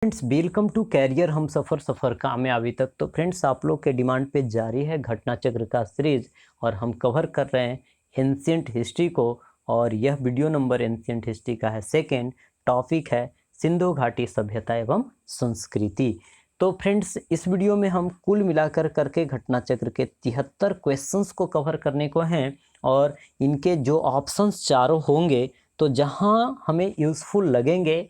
Friends, welcome to career हम सफ़र कामयाबी तक। तो फ्रेंड्स, आप लोग के डिमांड पे जारी है घटना चक्र का सीरीज और हम कवर कर रहे हैं एंशिएंट हिस्ट्री को। और यह वीडियो नंबर एंशिएंट हिस्ट्री का है सेकेंड। टॉपिक है सिंधु घाटी सभ्यता एवं संस्कृति। तो फ्रेंड्स, इस वीडियो में हम कुल मिलाकर करके घटना चक्र के 73 क्वेश्चंस को कवर करने को हैं और इनके जो ऑप्शंस चारों होंगे, तो जहां हमें यूज़फुल लगेंगे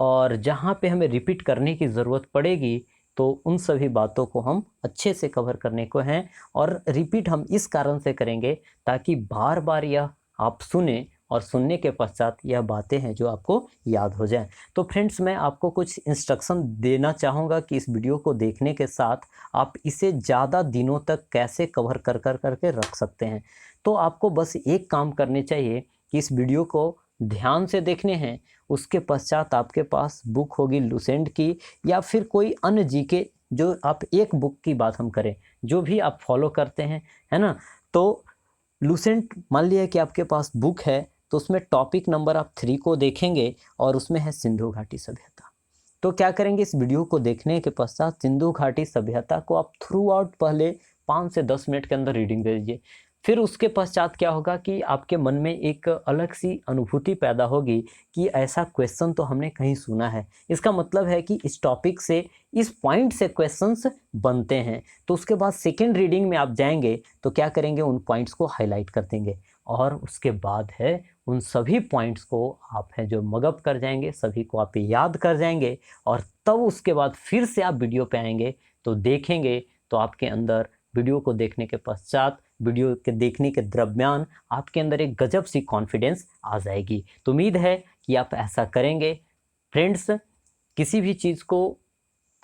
और जहाँ पे हमें रिपीट करने की ज़रूरत पड़ेगी, तो उन सभी बातों को हम अच्छे से कवर करने को हैं। और रिपीट हम इस कारण से करेंगे ताकि बार बार यह आप सुने और सुनने के पश्चात यह बातें हैं जो आपको याद हो जाएं। तो फ्रेंड्स, मैं आपको कुछ इंस्ट्रक्शन देना चाहूँगा कि इस वीडियो को देखने के साथ आप इसे ज़्यादा दिनों तक कैसे कवर कर करके रख सकते हैं। तो आपको बस एक काम करने चाहिए कि इस वीडियो को ध्यान से देखने हैं। उसके पश्चात आपके पास बुक होगी लुसेंट की या फिर कोई अन्य जीके, जो आप एक बुक की बात हम करें जो भी आप फॉलो करते हैं, है ना। तो लुसेंट मान लिया कि आपके पास बुक है, तो उसमें टॉपिक नंबर आप 3 को देखेंगे और उसमें है सिंधु घाटी सभ्यता। तो क्या करेंगे, इस वीडियो को देखने के पश्चात सिंधु घाटी सभ्यता को आप थ्रू आउट पहले 5 से 10 मिनट के अंदर रीडिंग दे दीजिए। फिर उसके पश्चात क्या होगा कि आपके मन में एक अलग सी अनुभूति पैदा होगी कि ऐसा क्वेश्चन तो हमने कहीं सुना है। इसका मतलब है कि इस टॉपिक से, इस पॉइंट से क्वेश्चंस बनते हैं। तो उसके बाद सेकेंड रीडिंग में आप जाएंगे तो क्या करेंगे, उन पॉइंट्स को हाईलाइट कर देंगे और उसके बाद है उन सभी पॉइंट्स को आप हैं जो मगअप कर जाएंगे, सभी को आप याद कर जाएंगे। और तब उसके बाद फिर से आप वीडियो पे आएंगे तो देखेंगे, तो आपके अंदर वीडियो को देखने के पश्चात, वीडियो के देखने के दरम्यान आपके अंदर एक गजब सी कॉन्फिडेंस आ जाएगी। तो उम्मीद है कि आप ऐसा करेंगे। फ्रेंड्स, किसी भी चीज़ को,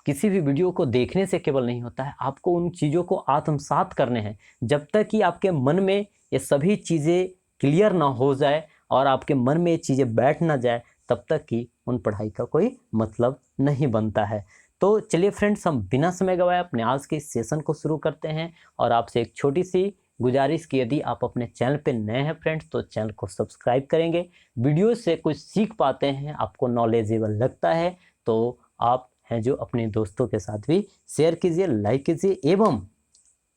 किसी भी वीडियो को देखने से केवल नहीं होता है, आपको उन चीज़ों को आत्मसात करने हैं। जब तक कि आपके मन में ये सभी चीज़ें क्लियर ना हो जाए और आपके मन में ये चीज़ें बैठ ना जाए, तब तक कि उन पढ़ाई का कोई मतलब नहीं बनता है। तो चलिए फ्रेंड्स, हम बिना समय गवाए अपने आज के इस सेशन को शुरू करते हैं। और आपसे एक छोटी सी गुजारिश कि यदि आप अपने चैनल पे नए हैं फ्रेंड्स, तो चैनल को सब्सक्राइब करेंगे। वीडियो से कुछ सीख पाते हैं, आपको नॉलेजेबल लगता है, तो आप हैं जो अपने दोस्तों के साथ भी शेयर कीजिए, लाइक कीजिए एवं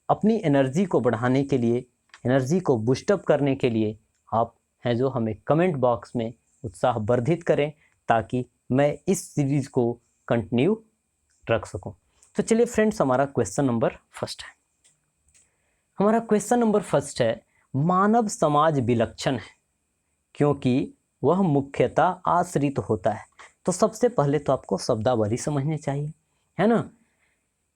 अपनी एनर्जी को बढ़ाने के लिए, एनर्जी को बूस्टअप करने के लिए आप हैं जो हमें कमेंट बॉक्स में उत्साह वर्धित करें, ताकि मैं इस सीरीज़ को कंटिन्यू रख सकूं। तो चलिए फ्रेंड्स, हमारा क्वेश्चन नंबर फर्स्ट है। हमारा क्वेश्चन नंबर फर्स्ट है, मानव समाज विलक्षण है क्योंकि वह मुख्यतः आश्रित होता है। तो सबसे पहले तो आपको शब्दावली समझनी चाहिए, है ना,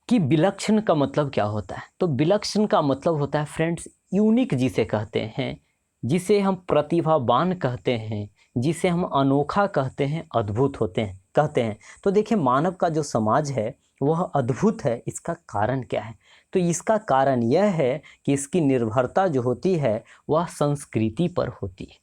कि विलक्षण का मतलब क्या होता है। तो विलक्षण का मतलब होता है फ्रेंड्स, यूनिक जिसे कहते हैं, जिसे हम प्रतिभावान कहते हैं, जिसे हम अनोखा कहते हैं, अद्भुत होते हैं कहते हैं। तो देखिए, मानव का जो समाज है वह अद्भुत है। इसका कारण क्या है? तो इसका कारण यह है कि इसकी निर्भरता जो होती है वह संस्कृति पर होती है।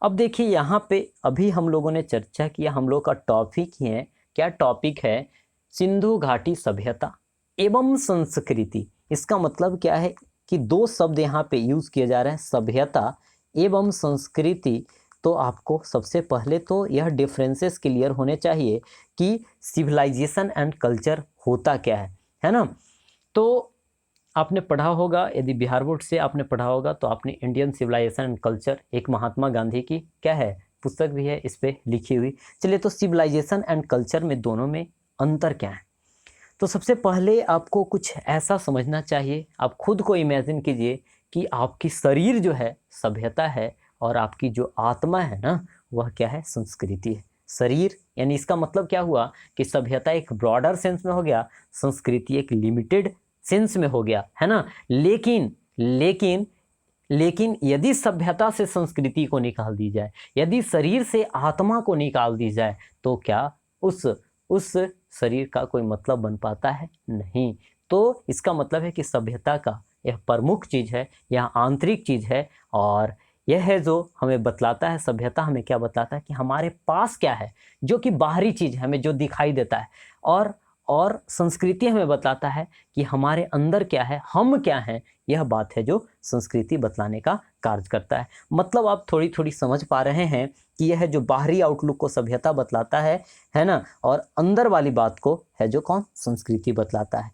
अब देखिए, यहाँ पे अभी हम लोगों ने चर्चा किया, हम लोग का टॉपिक ही है, क्या टॉपिक है, सिंधु घाटी सभ्यता एवं संस्कृति। इसका मतलब क्या है कि दो शब्द यहाँ पे यूज़ किए जा रहे हैं, सभ्यता एवं संस्कृति। तो आपको सबसे पहले तो यह डिफरेंसेस क्लियर होने चाहिए कि सिविलाइजेशन एंड कल्चर होता क्या है ना। तो आपने पढ़ा होगा, यदि बिहार बोर्ड से आपने पढ़ा होगा तो आपने इंडियन सिविलाइजेशन एंड कल्चर, एक महात्मा गांधी की क्या है पुस्तक भी है इस पे लिखी हुई। चलिए, तो सिविलाइजेशन एंड कल्चर में दोनों में अंतर क्या है। तो सबसे पहले आपको कुछ ऐसा समझना चाहिए, आप खुद को इमेजिन कीजिए कि आपकी शरीर जो है सभ्यता है और आपकी जो आत्मा है ना, वह क्या है, संस्कृति है। शरीर यानी इसका मतलब क्या हुआ कि सभ्यता एक ब्रॉडर सेंस में हो गया, संस्कृति एक लिमिटेड सेंस में हो गया, है ना। लेकिन लेकिन लेकिन यदि सभ्यता से संस्कृति को निकाल दी जाए, यदि शरीर से आत्मा को निकाल दी जाए, तो क्या उस शरीर का कोई मतलब बन पाता है? नहीं। तो इसका मतलब है कि सभ्यता का यह प्रमुख चीज़ है, यह आंतरिक चीज़ है। और यह है जो हमें बतलाता है, सभ्यता हमें क्या बतलाता है कि हमारे पास क्या है, जो कि बाहरी चीज़ है, हमें जो दिखाई देता है। और संस्कृति हमें बताता है कि हमारे अंदर क्या है, हम क्या हैं। यह बात है जो संस्कृति बतलाने का कार्य करता है। मतलब आप थोड़ी थोड़ी समझ पा रहे हैं कि यह जो बाहरी आउटलुक को सभ्यता बतलाता है ना, और अंदर वाली बात को है जो कौन, संस्कृति बतलाता है।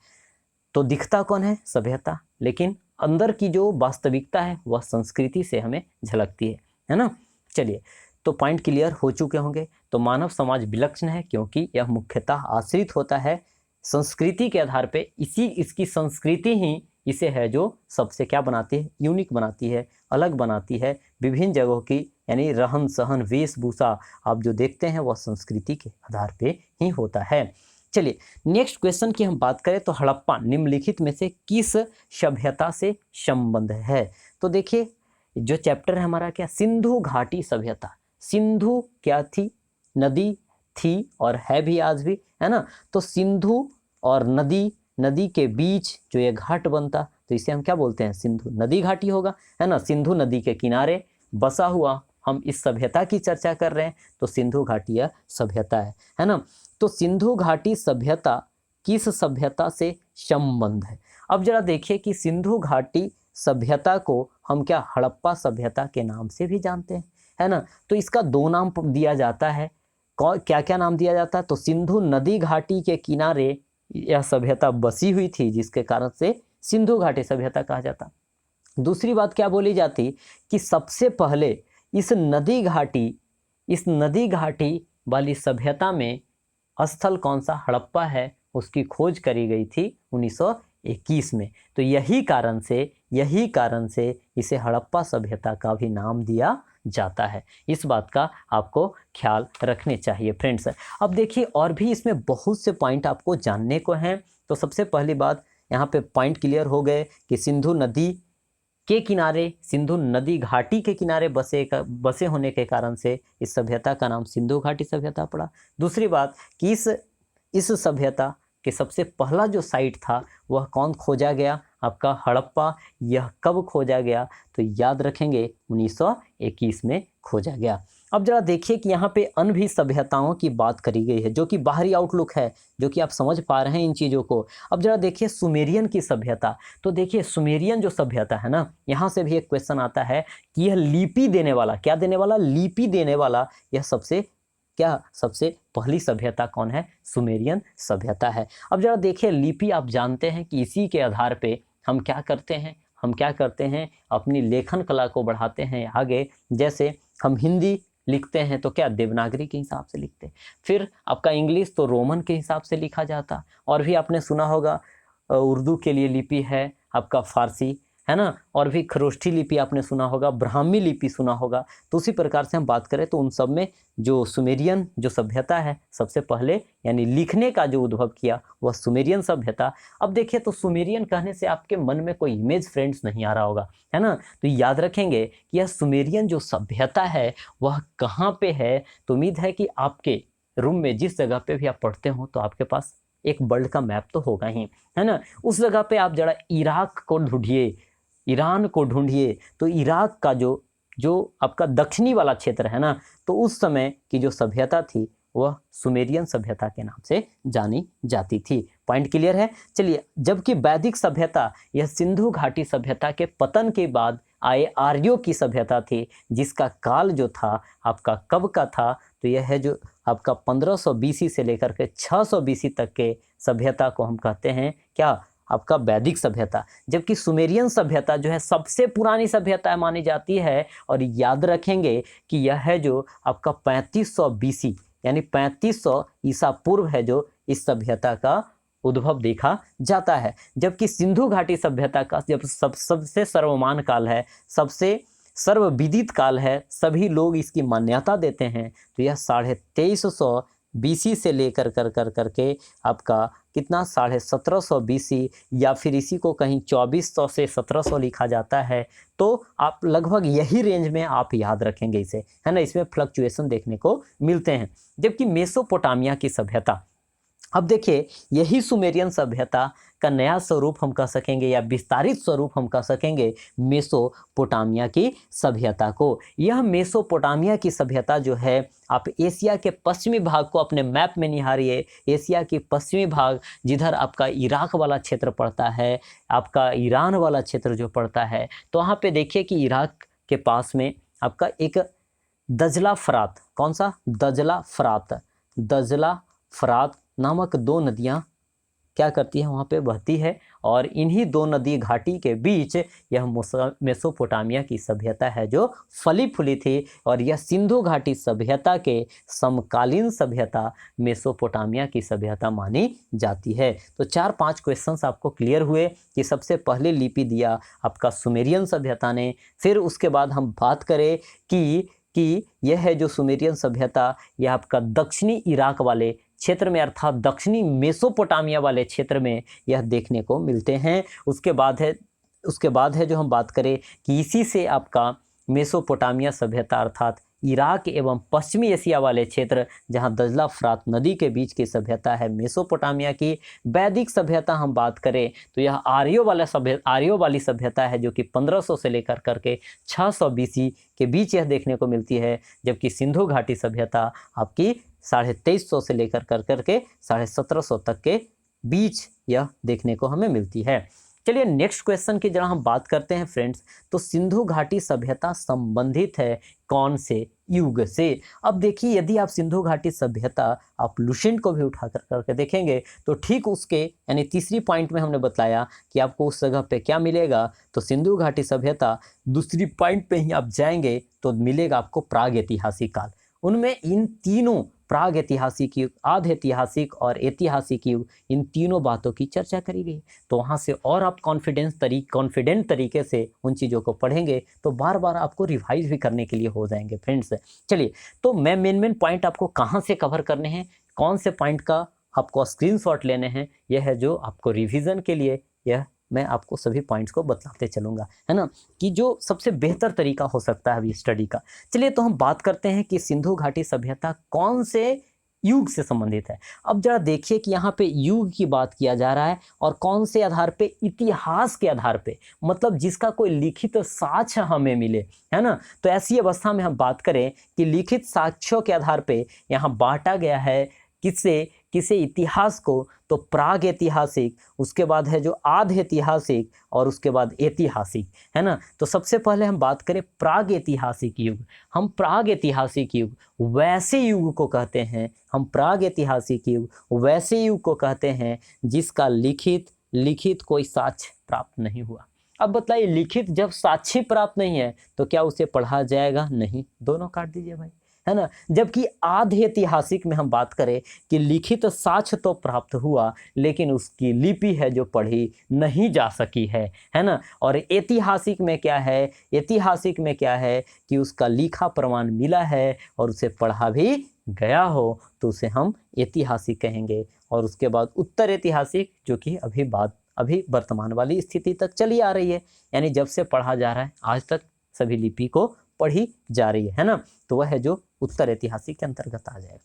तो दिखता कौन है, सभ्यता, लेकिन अंदर की जो वास्तविकता है वह संस्कृति से हमें झलकती है ना। चलिए, तो पॉइंट क्लियर हो चुके होंगे। तो मानव समाज विलक्षण है क्योंकि यह मुख्यतः आश्रित होता है संस्कृति के आधार पे। इसकी संस्कृति ही इसे है जो सबसे क्या बनाती है, यूनिक बनाती है, अलग बनाती है। विभिन्न जगहों की यानी रहन सहन वेशभूषा आप जो देखते हैं वह संस्कृति के आधार पे ही होता है। चलिए नेक्स्ट क्वेश्चन की हम बात करें तो हड़प्पा निम्नलिखित में से किस सभ्यता से संबंध है। तो देखिए जो चैप्टर है हमारा क्या, सिंधु घाटी सभ्यता। सिंधु क्या थी, नदी थी और है भी आज भी, है ना। तो सिंधु और नदी के बीच जो ये घाट बनता तो इसे हम क्या बोलते हैं, सिंधु नदी घाटी होगा, है ना। सिंधु नदी के किनारे बसा हुआ हम इस सभ्यता की चर्चा कर रहे हैं, तो सिंधु घाटी यह सभ्यता है ना। तो सिंधु घाटी सभ्यता किस सभ्यता से संबंध है। अब जरा देखिए कि सिंधु घाटी सभ्यता को हम क्या हड़प्पा सभ्यता के नाम से भी जानते हैं, है ना। तो इसका दो नाम दिया जाता है, क्या क्या नाम दिया जाता है। तो सिंधु नदी घाटी के किनारे यह सभ्यता बसी हुई थी जिसके कारण से सिंधु घाटी सभ्यता कहा जाता। दूसरी बात क्या बोली जाती कि सबसे पहले इस नदी घाटी वाली सभ्यता में स्थल कौन सा, हड़प्पा है, उसकी खोज करी गई थी 1921 में। तो यही कारण से इसे हड़प्पा सभ्यता का भी नाम दिया जाता है। इस बात का आपको ख्याल रखने चाहिए फ्रेंड्स। अब देखिए और भी इसमें बहुत से पॉइंट आपको जानने को हैं। तो सबसे पहली बात यहाँ पे पॉइंट क्लियर हो गए कि सिंधु नदी के किनारे, सिंधु नदी घाटी के किनारे बसे होने के कारण से इस सभ्यता का नाम सिंधु घाटी सभ्यता पड़ा। दूसरी बात कि इस सभ्यता के सबसे पहला जो साइट था वह कौन खोजा गया, आपका हड़प्पा। यह कब खोजा गया, तो याद रखेंगे 1921 में खोजा गया। अब जरा देखिए कि यहाँ पे अन्य भी सभ्यताओं की बात करी गई है जो कि बाहरी आउटलुक है, जो कि आप समझ पा रहे हैं इन चीज़ों को। अब जरा देखिए सुमेरियन की सभ्यता। तो देखिए सुमेरियन जो सभ्यता है ना, यहाँ से भी एक क्वेश्चन आता है कि यह लिपि देने वाला, क्या देने वाला, लिपि देने वाला, यह सबसे पहली सभ्यता कौन है, सुमेरियन सभ्यता है। अब जरा देखिए लिपि, आप जानते हैं कि इसी के आधार पे हम क्या करते हैं, अपनी लेखन कला को बढ़ाते हैं आगे। जैसे हम हिंदी लिखते हैं तो क्या देवनागरी के हिसाब से लिखते, फिर आपका इंग्लिश तो रोमन के हिसाब से लिखा जाता। और भी आपने सुना होगा उर्दू के लिए लिपि है आपका फारसी, है ना। और भी खरोष्ठी लिपि आपने सुना होगा, ब्राह्मी लिपि सुना होगा। तो उसी प्रकार से हम बात करें तो उन सब में जो सुमेरियन जो सभ्यता है सबसे पहले यानी लिखने का जो उद्भव किया वह सुमेरियन सभ्यता। अब देखिए तो सुमेरियन कहने से आपके मन में कोई इमेज फ्रेंड्स नहीं आ रहा होगा, है ना। तो याद रखेंगे कि यह सुमेरियन जो सभ्यता है वह कहाँ पे है। तो उम्मीद है कि आपके रूम में जिस जगह पे भी आप पढ़ते हो तो आपके पास एक वर्ल्ड का मैप तो होगा ही, है ना। उस जगह पे आप जरा इराक को ढूंढिए, ईरान को ढूंढिए। तो इराक का जो आपका दक्षिणी वाला क्षेत्र है ना, तो उस समय की जो सभ्यता थी वह सुमेरियन सभ्यता के नाम से जानी जाती थी। पॉइंट क्लियर है। चलिए, जबकि वैदिक सभ्यता यह सिंधु घाटी सभ्यता के पतन के बाद आए आर्यों की सभ्यता थी, जिसका काल जो था आपका कब का था, तो यह है जो आपका 1500 बीसी से लेकर के 600 बीसी तक के सभ्यता को हम कहते हैं क्या, आपका वैदिक सभ्यता। जबकि सुमेरियन सभ्यता जो है सबसे पुरानी सभ्यता मानी जाती है। और याद रखेंगे कि यह है जो आपका 3500 बीसी यानी 3500 ईसा पूर्व है जो इस सभ्यता का उद्भव देखा जाता है। जबकि सिंधु घाटी सभ्यता का जब सबसे सर्वमान काल है, सबसे सर्वविदित काल है, सभी लोग इसकी मान्यता देते हैं, तो यह 2350 बीसी से लेकर करके आपका कितना 1750 बीसी या फिर इसी को कहीं 2400 से 1700 लिखा जाता है। तो आप लगभग यही रेंज में आप याद रखेंगे इसे, है ना। इसमें फ्लक्चुएशन देखने को मिलते हैं। जबकि मेसोपोटामिया की सभ्यता, अब देखिए, यही सुमेरियन सभ्यता का नया स्वरूप हम कह सकेंगे या विस्तारित स्वरूप हम कह सकेंगे मेसोपोटामिया की सभ्यता को। यह मेसोपोटामिया की सभ्यता जो है, आप एशिया के पश्चिमी भाग को अपने मैप में निहारिए। एशिया की पश्चिमी भाग जिधर आपका इराक वाला क्षेत्र पड़ता है, आपका ईरान वाला क्षेत्र जो पड़ता है, तो वहाँ पे देखिए कि इराक के पास में आपका एक दजला फरात, कौन सा? दजला फरात, दजला फरात नामक दो नदियाँ क्या करती है, वहाँ पे बहती है। और इन्हीं दो नदी घाटी के बीच यह मेसोपोटामिया की सभ्यता है जो फली फूली थी। और यह सिंधु घाटी सभ्यता के समकालीन सभ्यता मेसोपोटामिया की सभ्यता मानी जाती है। तो 4-5 क्वेश्चंस आपको क्लियर हुए कि सबसे पहले लिपि दिया आपका सुमेरियन सभ्यता ने। फिर उसके बाद हम बात करें कि यह है जो सुमेरियन सभ्यता, यह आपका दक्षिणी इराक वाले क्षेत्र में अर्थात दक्षिणी मेसोपोटामिया वाले क्षेत्र में यह देखने को मिलते हैं। उसके बाद है जो हम बात करें कि इसी से आपका मेसोपोटामिया सभ्यता अर्थात इराक एवं पश्चिमी एशिया वाले क्षेत्र जहां दजला फरात नदी के बीच की सभ्यता है मेसोपोटामिया की। वैदिक सभ्यता हम बात करें तो यह आर्यों वाली सभ्यता है जो कि 1500 से लेकर करके 600 BC के बीच यह देखने को मिलती है। जबकि सिंधु घाटी सभ्यता आपकी 2350 से लेकर करके 1750 तक के बीच यह देखने को हमें मिलती है। चलिए नेक्स्ट क्वेश्चन की जरा हम बात करते हैं फ्रेंड्स। तो सिंधु घाटी सभ्यता संबंधित है कौन से युग से? अब देखिए, यदि आप सिंधु घाटी सभ्यता आप लुसेंट को भी उठा करके देखेंगे तो ठीक उसके यानी तीसरी पॉइंट में हमने बताया कि आपको उस जगह पे क्या मिलेगा। तो सिंधु घाटी सभ्यता दूसरी पॉइंट पे ही आप जाएंगे तो मिलेगा आपको प्राग ऐतिहासिक काल। उनमें इन तीनों प्राग ऐतिहासिक युग, आध ऐतिहासिक और ऐतिहासिक युग, इन तीनों बातों की चर्चा करी गई। तो वहाँ से और आप कॉन्फिडेंट तरीके से उन चीज़ों को पढ़ेंगे तो बार बार आपको रिवाइज भी करने के लिए हो जाएंगे फ्रेंड्स। चलिए, तो मैं मेन पॉइंट आपको कहाँ से कवर करने हैं, कौन से पॉइंट का आपको स्क्रीनशॉट लेने हैं, यह है जो आपको रिविज़न के लिए यह मैं आपको सभी पॉइंट्स को बताते चलूँगा, है ना, कि जो सबसे बेहतर तरीका हो सकता है अभी स्टडी का। चलिए, तो हम बात करते हैं कि सिंधु घाटी सभ्यता कौन से युग से संबंधित है। अब जरा देखिए कि यहाँ पे युग की बात किया जा रहा है और कौन से आधार पे, इतिहास के आधार पे, मतलब जिसका कोई लिखित साक्ष्य हमें मिले, है ना। तो ऐसी अवस्था में हम बात करें कि लिखित साक्ष्यों के आधार पे यहाँ बांटा गया है किसे इतिहास को, तो प्राग ऐतिहासिक, उसके बाद है जो आध ऐतिहासिक और उसके बाद ऐतिहासिक, है ना। तो सबसे पहले हम बात करें प्राग ऐतिहासिक युग। हम प्राग ऐतिहासिक युग वैसे युग को कहते हैं, हम प्राग ऐतिहासिक युग वैसे युग को कहते हैं जिसका लिखित कोई साक्ष्य प्राप्त नहीं हुआ। अब बताइए, लिखित जब साक्ष्य प्राप्त नहीं है तो क्या उसे पढ़ा जाएगा? नहीं, दोनों काट दीजिए भाई, है ना। जबकि आधे ऐतिहासिक में हम बात करें कि लिखित साक्ष्य तो प्राप्त हुआ लेकिन उसकी लिपि है जो पढ़ी नहीं जा सकी है ना। और ऐतिहासिक में क्या है, ऐतिहासिक में क्या है कि उसका लिखा प्रमाण मिला है और उसे पढ़ा भी गया हो तो उसे हम ऐतिहासिक कहेंगे। और उसके बाद उत्तर ऐतिहासिक, जो कि अभी वर्तमान वाली स्थिति तक चली आ रही है, यानी जब से पढ़ा जा रहा है आज तक सभी लिपि को पढ़ी जा रही है ना। तो वह है जो उत्तर ऐतिहासिक के अंतर्गत आ जाएगा।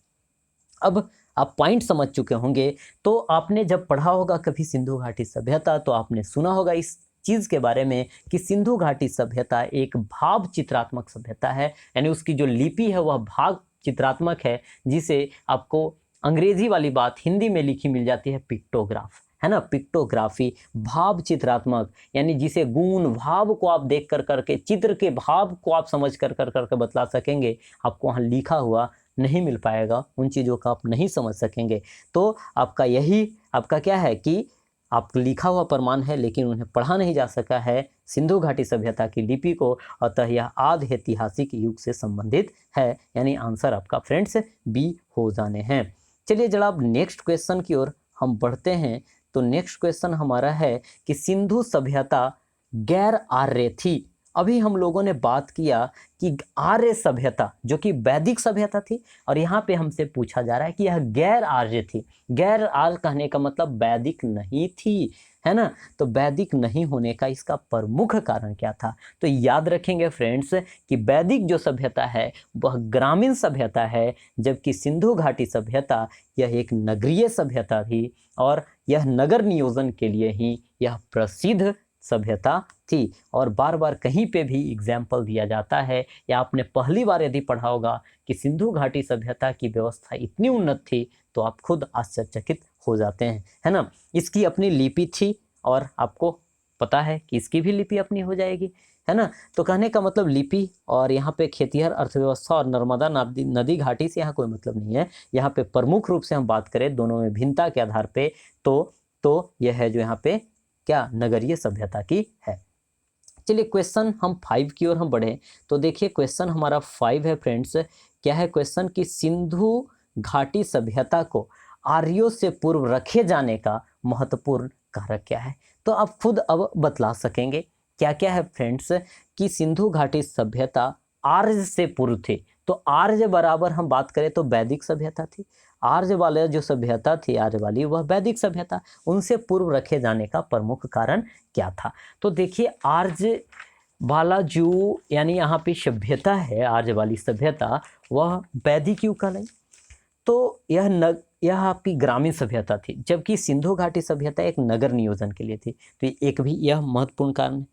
अब आप पॉइंट समझ चुके होंगे। तो आपने जब पढ़ा होगा कभी सिंधु घाटी सभ्यता तो आपने सुना होगा इस चीज़ के बारे में कि सिंधु घाटी सभ्यता एक भाव चित्रात्मक सभ्यता है, यानी उसकी जो लिपि है वह भाव चित्रात्मक है, जिसे आपको अंग्रेजी वाली बात हिंदी में लिखी मिल जाती है पिक्टोग्राफ, है ना। पिक्टोग्राफी भाव चित्रात्मक, यानी जिसे गुण भाव को आप देख कर करके, चित्र के भाव को आप समझ कर करके बतला सकेंगे। आपको वहाँ लिखा हुआ नहीं मिल पाएगा, उन चीज़ों का आप नहीं समझ सकेंगे। तो आपका क्या है कि आप लिखा हुआ प्रमाण है लेकिन उन्हें पढ़ा नहीं जा सका है सिंधु घाटी सभ्यता की लिपि को, अतः यह आध ऐतिहासिक युग से संबंधित है, यानी आंसर आपका फ्रेंड्स बी हो जाने हैं। चलिए जरा अब नेक्स्ट क्वेश्चन की ओर हम बढ़ते हैं। तो नेक्स्ट क्वेश्चन हमारा है कि सिंधु सभ्यता गैर आर्य थी, अभी हम लोगों ने बात किया कि आर्य सभ्यता जो कि वैदिक सभ्यता थी, और यहाँ पे हमसे पूछा जा रहा है कि यह गैर आर्य थी। गैर आर्य कहने का मतलब वैदिक नहीं थी, है ना। तो वैदिक नहीं होने का इसका प्रमुख कारण क्या था? तो याद रखेंगे फ्रेंड्स कि वैदिक जो सभ्यता है वह ग्रामीण सभ्यता है, जबकि सिंधु घाटी सभ्यता यह एक नगरीय सभ्यता थी, और यह नगर नियोजन के लिए ही यह प्रसिद्ध सभ्यता थी। और बार बार कहीं पे भी एग्जाम्पल दिया जाता है, या आपने पहली बार यदि पढ़ा होगा कि सिंधु घाटी सभ्यता की व्यवस्था इतनी उन्नत थी, तो आप खुद आश्चर्यचकित हो जाते हैं, है ना। इसकी अपनी लिपि थी, और आपको पता है कि इसकी भी लिपि अपनी हो जाएगी, है ना। तो कहने का मतलब लिपि और यहाँ पे खेतिहर अर्थव्यवस्था और नर्मदा नदी घाटी से यहाँ कोई मतलब नहीं है। यहाँ पे प्रमुख रूप से हम बात करें दोनों में भिन्नता के आधार पे, तो यह है जो यहाँ पे क्या नगरीय सभ्यता की है। चलिए क्वेश्चन हम 5 की ओर हम बढ़े, तो देखिए क्वेश्चन हमारा 5 है फ्रेंड्स। क्या है क्वेश्चन? कि सिंधु घाटी सभ्यता को आर्यों से पूर्व रखे जाने का महत्वपूर्ण कारक क्या है? तो आप खुद अब बतला सकेंगे क्या क्या है फ्रेंड्स। कि सिंधु घाटी सभ्यता आर्य से पूर्व थी, तो आर्य बराबर हम बात करें तो वैदिक सभ्यता थी। आर्य वाले जो सभ्यता थी, आर्य वाली, वह वैदिक सभ्यता, उनसे पूर्व रखे जाने का प्रमुख कारण क्या था? तो देखिए आर्य वाला जो यानी यहाँ पे सभ्यता है, आर्य वाली सभ्यता, वह वैदिक युग कहलाई। तो यह आपकी ग्रामीण सभ्यता थी, जबकि सिंधु घाटी सभ्यता एक नगर नियोजन के लिए थी। तो एक भी यह महत्वपूर्ण कारण है।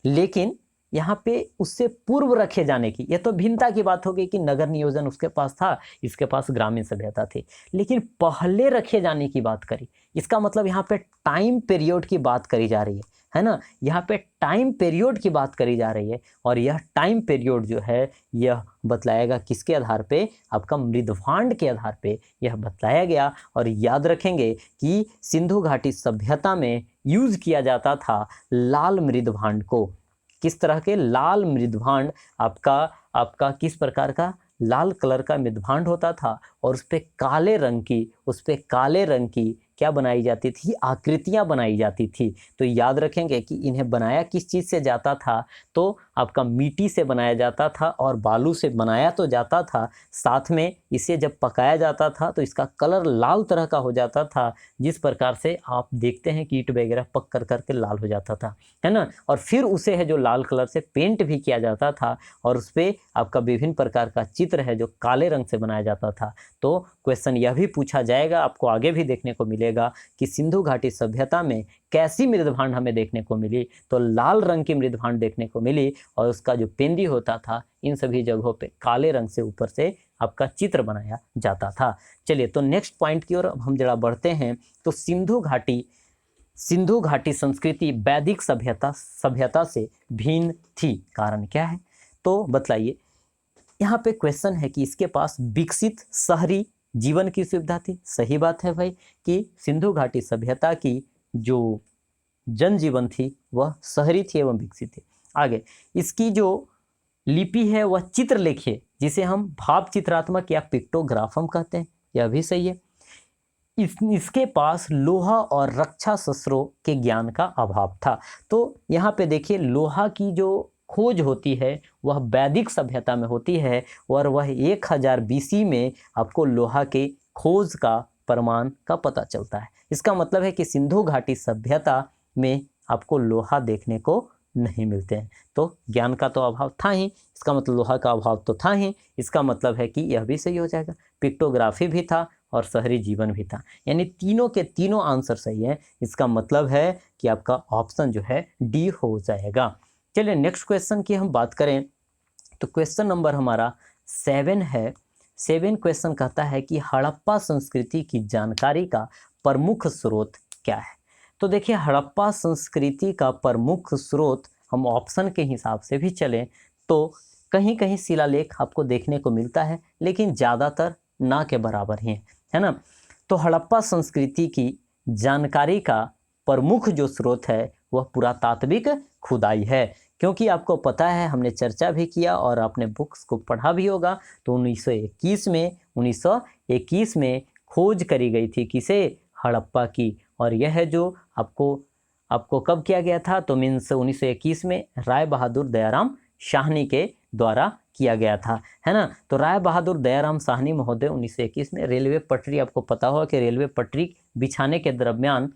लेकिन यहाँ पे उससे पूर्व रखे जाने की, यह तो भिन्नता की बात हो गई कि नगर नियोजन उसके पास था, इसके पास ग्रामीण सभ्यता थी। लेकिन पहले रखे जाने की बात करी, इसका मतलब यहाँ पे टाइम पीरियड की बात करी जा रही है ना। यहाँ पे टाइम पीरियड की बात करी जा रही है, और यह टाइम पीरियड जो है यह बतलाएगा किसके आधार पे? आपका मृदभांड के आधार पे यह बतलाया गया। और याद रखेंगे कि सिंधु घाटी सभ्यता में यूज किया जाता था लाल मृदभांड को। किस तरह के? लाल मृदभांड। आपका किस प्रकार का? लाल कलर का मृदभांड होता था, और उस पे काले रंग की क्या बनाई जाती थी? आकृतियां बनाई जाती थी। तो याद रखेंगे कि इन्हें बनाया किस चीज़ से जाता था? तो आपका मिट्टी से बनाया जाता था, और बालू से बनाया तो जाता था, साथ में इसे जब पकाया जाता था तो इसका कलर लाल तरह का हो जाता था, जिस प्रकार से आप देखते हैं कि ईंट वगैरह पक कर करके लाल हो जाता था, है ना। और फिर उसे है जो लाल कलर से पेंट भी किया जाता था, और उस पर आपका विभिन्न प्रकार का चित्र है जो काले रंग से बनाया जाता था। तो क्वेश्चन यह भी पूछा जाएगा, आपको आगे भी देखने को मिलेगा कि सिंधु घाटी सभ्यता में कैसी मृदभांड हमें देखने को मिली। तो लाल रंग की मृदभांड देखने को मिली, और उसका जो पेंदी होता था, इन सभी जगहों पे काले रंग से ऊपर से आपका चित्र बनाया जाता था। चलिए तो नेक्स्ट पॉइंट की ओर हम जरा बढ़ते हैं। तो सिंधु घाटी संस्कृति वैदिक सभ्यता से भिन्न थी। कारण क्या है? तो बतलाइए। यहाँ पे क्वेश्चन है कि इसके पास विकसित शहरी जीवन की सुविधा थी। सही बात है भाई कि सिंधु घाटी सभ्यता की जो जनजीवन थी वह शहरी थी एवं विकसित थी। आगे इसकी जो लिपि है वह चित्रलेख है, जिसे हम भाव चित्रात्मक या पिक्टोग्राफ हम कहते हैं। यह भी सही है। इसके पास लोहा और रक्षा शस्त्रों के ज्ञान का अभाव था। तो यहाँ पे देखिए लोहा की जो खोज होती है वह वैदिक सभ्यता में होती है, और वह 1000 BC में आपको लोहा के खोज का प्रमाण का पता चलता है। इसका मतलब है कि सिंधु घाटी सभ्यता में आपको लोहा देखने को नहीं मिलते हैं। तो ज्ञान का तो अभाव था ही, इसका मतलब लोहा का अभाव तो था ही। इसका मतलब है कि यह भी सही हो जाएगा। पिक्टोग्राफी भी था और शहरी जीवन भी था, यानी तीनों के तीनों आंसर सही है। इसका मतलब है कि आपका ऑप्शन जो है डी हो जाएगा। चलिए नेक्स्ट क्वेश्चन की हम बात करें, तो क्वेश्चन नंबर हमारा 7 है। 7 क्वेश्चन कहता है कि हड़प्पा संस्कृति की जानकारी का प्रमुख स्रोत क्या है? तो देखिए हड़प्पा संस्कृति का प्रमुख स्रोत हम ऑप्शन के हिसाब से भी चलें तो कहीं कहीं शिलालेख आपको देखने को मिलता है, लेकिन ज़्यादातर ना के बराबर ही है ना। तो हड़प्पा संस्कृति की जानकारी का प्रमुख जो स्रोत है वह पुरातात्विक खुदाई है, क्योंकि आपको पता है हमने चर्चा भी किया और आपने बुक्स को पढ़ा भी होगा। तो 1921 में खोज करी गई थी किसे? हड़प्पा की। और यह जो आपको आपको कब किया गया था, तो मीन्स 1921 में राय बहादुर दयाराम साहनी के द्वारा किया गया था, है ना। तो राय बहादुर दयाराम साहनी महोदय 1921 में रेलवे पटरी, आपको पता होगा कि रेलवे पटरी बिछाने के दरमियान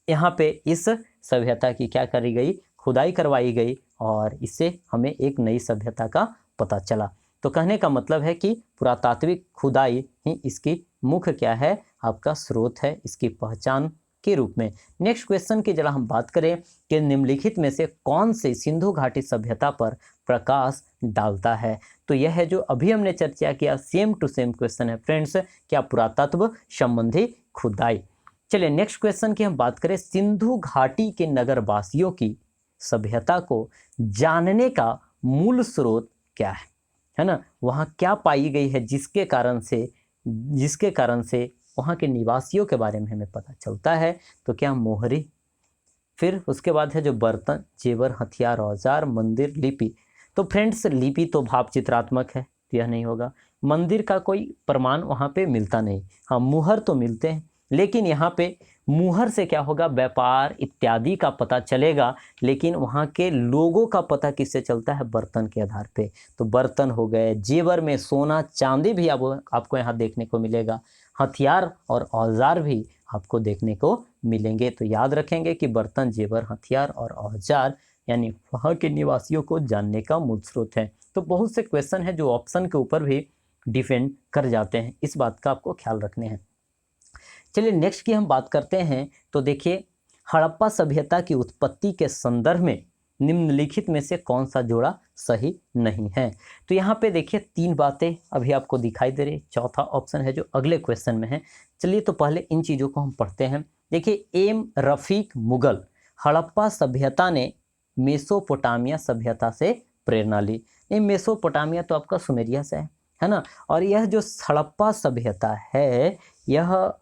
यहाँ पे इस सभ्यता की क्या करी गई, खुदाई करवाई गई, और इससे हमें एक नई सभ्यता का पता चला। तो कहने का मतलब है कि पुरातात्विक खुदाई ही इसकी मुख्य क्या है, आपका स्रोत है, इसकी पहचान के रूप में। नेक्स्ट क्वेश्चन की जरा हम बात करें कि निम्नलिखित में से कौन से सिंधु घाटी सभ्यता पर प्रकाश डालता है। तो यह है जो अभी हमने चर्चा किया, सेम टू सेम क्वेश्चन है फ्रेंड्स, क्या पुरातत्व संबंधी खुदाई। चलिए नेक्स्ट क्वेश्चन की हम बात करें, सिंधु घाटी के नगरवासियों की सभ्यता को जानने का मूल स्रोत क्या है ना। वहाँ क्या पाई गई है जिसके कारण से वहाँ के निवासियों के बारे में हमें पता चलता है। तो क्या मोहरी, फिर उसके बाद है जो बर्तन, जेवर, हथियार, औजार, मंदिर, लिपि। तो फ्रेंड्स लिपि तो भाव चित्रात्मक है, तो यह नहीं होगा। मंदिर का कोई प्रमाण वहाँ पे मिलता नहीं। हाँ मुहर तो मिलते हैं, लेकिन यहाँ पे मुहर से क्या होगा, व्यापार इत्यादि का पता चलेगा, लेकिन वहाँ के लोगों का पता किससे चलता है, बर्तन के आधार पे। तो बर्तन हो गए, जेवर में सोना चांदी भी आपको यहाँ देखने को मिलेगा, हथियार और औजार भी आपको देखने को मिलेंगे। तो याद रखेंगे कि बर्तन, जेवर, हथियार और औजार यानी वहाँ के निवासियों को जानने का मूल स्रोत है। तो बहुत से क्वेश्चन है जो ऑप्शन के ऊपर भी डिपेंड कर जाते हैं, इस बात का आपको ख्याल रखने हैं। चलिए नेक्स्ट की हम बात करते हैं। तो देखिए हड़प्पा सभ्यता की उत्पत्ति के संदर्भ में निम्नलिखित में से कौन सा जोड़ा सही नहीं है। तो यहाँ पे देखिए 3 बातें अभी आपको दिखाई दे रही, चौथा ऑप्शन है जो अगले क्वेश्चन में है। चलिए तो पहले इन चीज़ों को हम पढ़ते हैं। देखिए एम रफीक मुगल, हड़प्पा सभ्यता ने मेसोपोटामिया सभ्यता से प्रेरणा ली। ये मेसोपोटामिया तो आपका सुमेरिया से है ना। और यह जो हड़प्पा सभ्यता है यह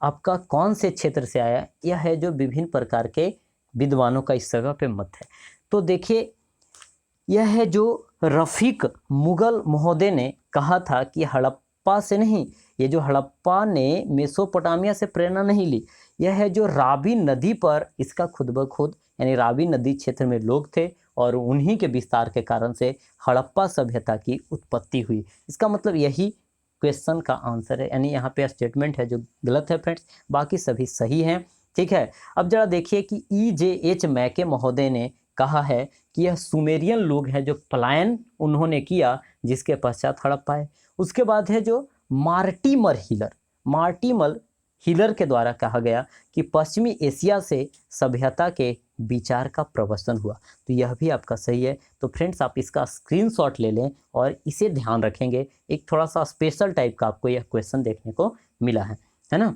आपका कौन से क्षेत्र से आया, यह है जो विभिन्न प्रकार के विद्वानों का इस जगह पे मत है। तो देखिए यह है जो रफीक मुगल महोदय ने कहा था कि हड़प्पा से नहीं, ये जो हड़प्पा ने मेसोपोटामिया से प्रेरणा नहीं ली, यह है जो रावी नदी पर इसका खुद ब खुद यानी रावी नदी क्षेत्र में लोग थे और उन्हीं के विस्तार के कारण से हड़प्पा सभ्यता की उत्पत्ति हुई। इसका मतलब यही क्वेश्चन का आंसर है, यानी यहाँ पे स्टेटमेंट है जो गलत है फ्रेंड्स, बाकी सभी सही हैं। ठीक है, अब जरा देखिए कि EJH मैके महोदय ने कहा है कि यह सुमेरियन लोग हैं जो पलायन उन्होंने किया जिसके पश्चात हड़प्पा है। उसके बाद है जो मार्टिमर हिलर के द्वारा कहा गया कि पश्चिमी एशिया से सभ्यता के विचार का प्रवसन हुआ। तो यह भी आपका सही है। तो फ्रेंड्स आप इसका स्क्रीनशॉट ले लें और इसे ध्यान रखेंगे, एक थोड़ा सा स्पेशल टाइप का आपको यह क्वेश्चन देखने को मिला है ना।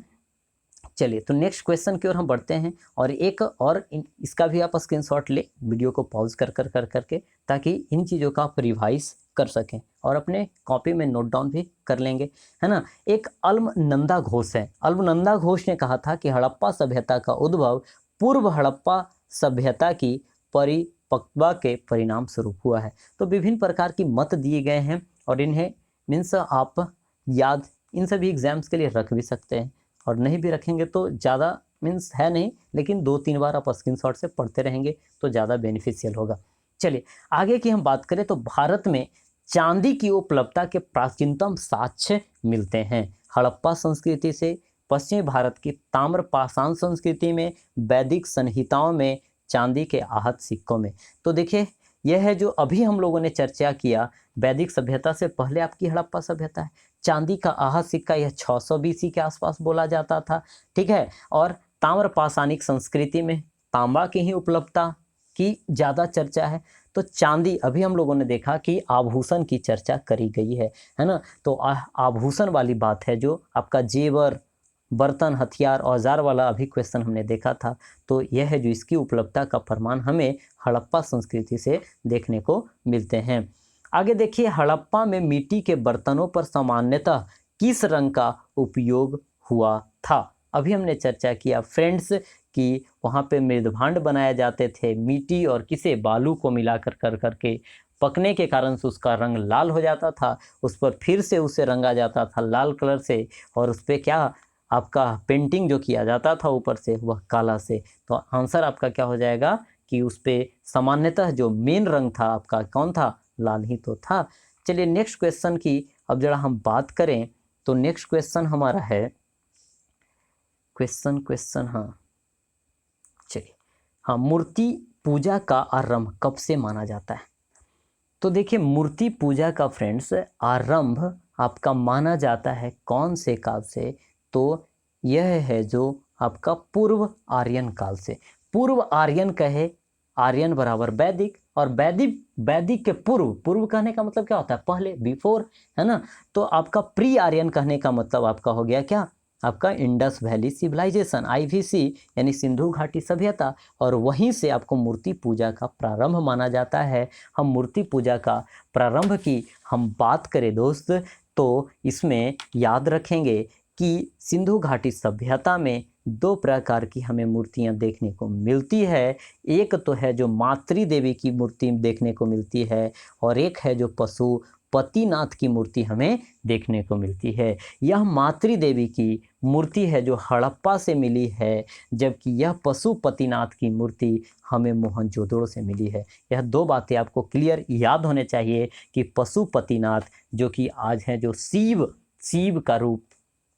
चलिए तो नेक्स्ट क्वेश्चन की ओर हम बढ़ते हैं और एक और इसका भी आप स्क्रीनशॉट ले, वीडियो को पॉज कर करके, ताकि इन चीज़ों का आप रिवाइज कर सकें और अपने कॉपी में नोट डाउन भी कर लेंगे, है ना। एक अल्मनंदा घोष है, अल्मनंदा घोष ने कहा था कि हड़प्पा सभ्यता का उद्भव पूर्व हड़प्पा सभ्यता की परिपक्वता के परिणाम स्वरूप हुआ है। तो विभिन्न प्रकार की मत दिए गए हैं और इन्हें मीन्स आप याद इन सभी एग्जाम्स के लिए रख भी सकते हैं और नहीं भी रखेंगे तो ज़्यादा मीन्स है नहीं, लेकिन 2-3 बार आप स्क्रीनशॉट से पढ़ते रहेंगे तो ज़्यादा बेनिफिशियल होगा। चलिए आगे की हम बात करें तो भारत में चांदी की उपलब्धता के प्राचीनतम साक्ष्य मिलते हैं हड़प्पा संस्कृति से, पश्चिमी भारत की ताम्रपाषाण संस्कृति में, वैदिक संहिताओं में, चांदी के आहत सिक्कों में। तो देखिए यह है जो अभी हम लोगों ने चर्चा किया, वैदिक सभ्यता से पहले आपकी हड़प्पा सभ्यता है। चांदी का आहत सिक्का यह 600 BC के आसपास बोला जाता था, ठीक है। और ताम्रपाषाणिक संस्कृति में तांबा की ही उपलब्धता की ज़्यादा चर्चा है। तो चांदी अभी हम लोगों ने देखा कि आभूषण की चर्चा करी गई है ना। तो आभूषण वाली बात है जो आपका जेवर, बर्तन, हथियार, औजार वाला अभी क्वेश्चन हमने देखा था। तो यह है जो इसकी उपलब्धता का प्रमाण हमें हड़प्पा संस्कृति से देखने को मिलते हैं। आगे देखिए हड़प्पा में मिट्टी के बर्तनों पर सामान्यतः किस रंग का उपयोग हुआ था। अभी हमने चर्चा किया फ्रेंड्स कि वहाँ पे मृदभांड बनाए जाते थे, मिट्टी और किसे बालू को मिलाकर करके पकने के कारण से उसका रंग लाल हो जाता था, उस पर फिर से उसे रंगा जाता था लाल कलर से और उस पर क्या आपका पेंटिंग जो किया जाता था ऊपर से वह काला से। तो आंसर आपका क्या हो जाएगा कि उस पे सामान्यतः जो मेन रंग था आपका कौन था, लाल ही तो था। चलिए नेक्स्ट क्वेश्चन की अब जरा हम बात करें तो नेक्स्ट क्वेश्चन हमारा है क्वेश्चन हाँ चलिए हाँ, मूर्ति पूजा का आरंभ कब से माना जाता है। तो देखिए मूर्ति पूजा का फ्रेंड्स आरंभ आपका माना जाता है कौन से काल से, तो यह है जो आपका पूर्व आर्यन काल से। पूर्व आर्यन कहे, आर्यन बराबर वैदिक, और वैदिक के पूर्व कहने का मतलब क्या होता है, पहले, बिफोर, है ना। तो आपका प्री आर्यन कहने का मतलब आपका हो गया क्या, आपका इंडस वैली सिविलाइजेशन, IVC यानी सिंधु घाटी सभ्यता, और वहीं से आपको मूर्ति पूजा का प्रारंभ माना जाता है। हम मूर्ति पूजा का प्रारंभ की हम बात करें दोस्त तो इसमें याद रखेंगे कि सिंधु घाटी सभ्यता में दो प्रकार की हमें मूर्तियां देखने को मिलती है। एक तो है जो मातृ देवी की मूर्ति देखने को मिलती है, और एक है जो पशुपतिनाथ की मूर्ति हमें देखने को मिलती है। यह मातृ देवी की मूर्ति है जो हड़प्पा से मिली है, जबकि यह पशुपतिनाथ की मूर्ति हमें मोहनजोदड़ो से मिली है। यह दो बातें आपको क्लियर याद होने चाहिए कि पशुपतिनाथ जो कि आज हैं जो शिव का रूप,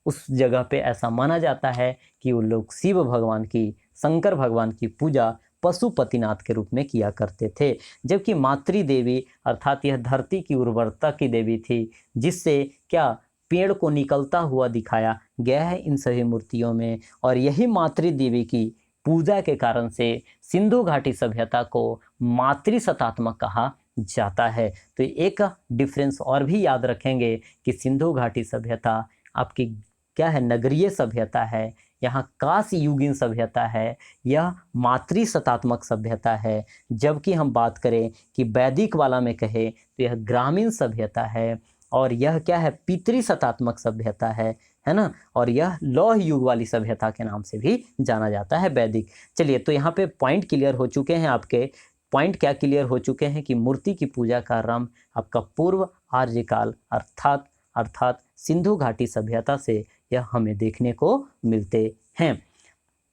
उस जगह पे ऐसा माना जाता है कि वो लोग शिव भगवान की, शंकर भगवान की पूजा पशुपतिनाथ के रूप में किया करते थे। जबकि मातृ देवी अर्थात यह धरती की उर्वरता की देवी थी, जिससे क्या पेड़ को निकलता हुआ दिखाया गया है इन सभी मूर्तियों में। और यही मातृ देवी की पूजा के कारण से सिंधु घाटी सभ्यता को मातृसत्तात्मक कहा जाता है। तो एक डिफरेंस और भी याद रखेंगे कि सिंधु घाटी सभ्यता आपकी क्या है, नगरीय सभ्यता है, यहाँ कांस्य युगीन सभ्यता है, यह मातृसत्तात्मक सभ्यता है। जबकि हम बात करें कि वैदिक वाला में कहे तो यह ग्रामीण सभ्यता है, और यह क्या है, पितृसत्तात्मक सभ्यता है ना। और यह लौह युग वाली सभ्यता के नाम से भी जाना जाता है वैदिक। चलिए तो यहाँ पे पॉइंट क्लियर हो चुके हैं आपके। पॉइंट क्या क्लियर हो चुके हैं कि मूर्ति की पूजा का आरंभ आपका पूर्व आर्यकाल अर्थात सिंधु घाटी सभ्यता से यह हमें देखने को मिलते हैं।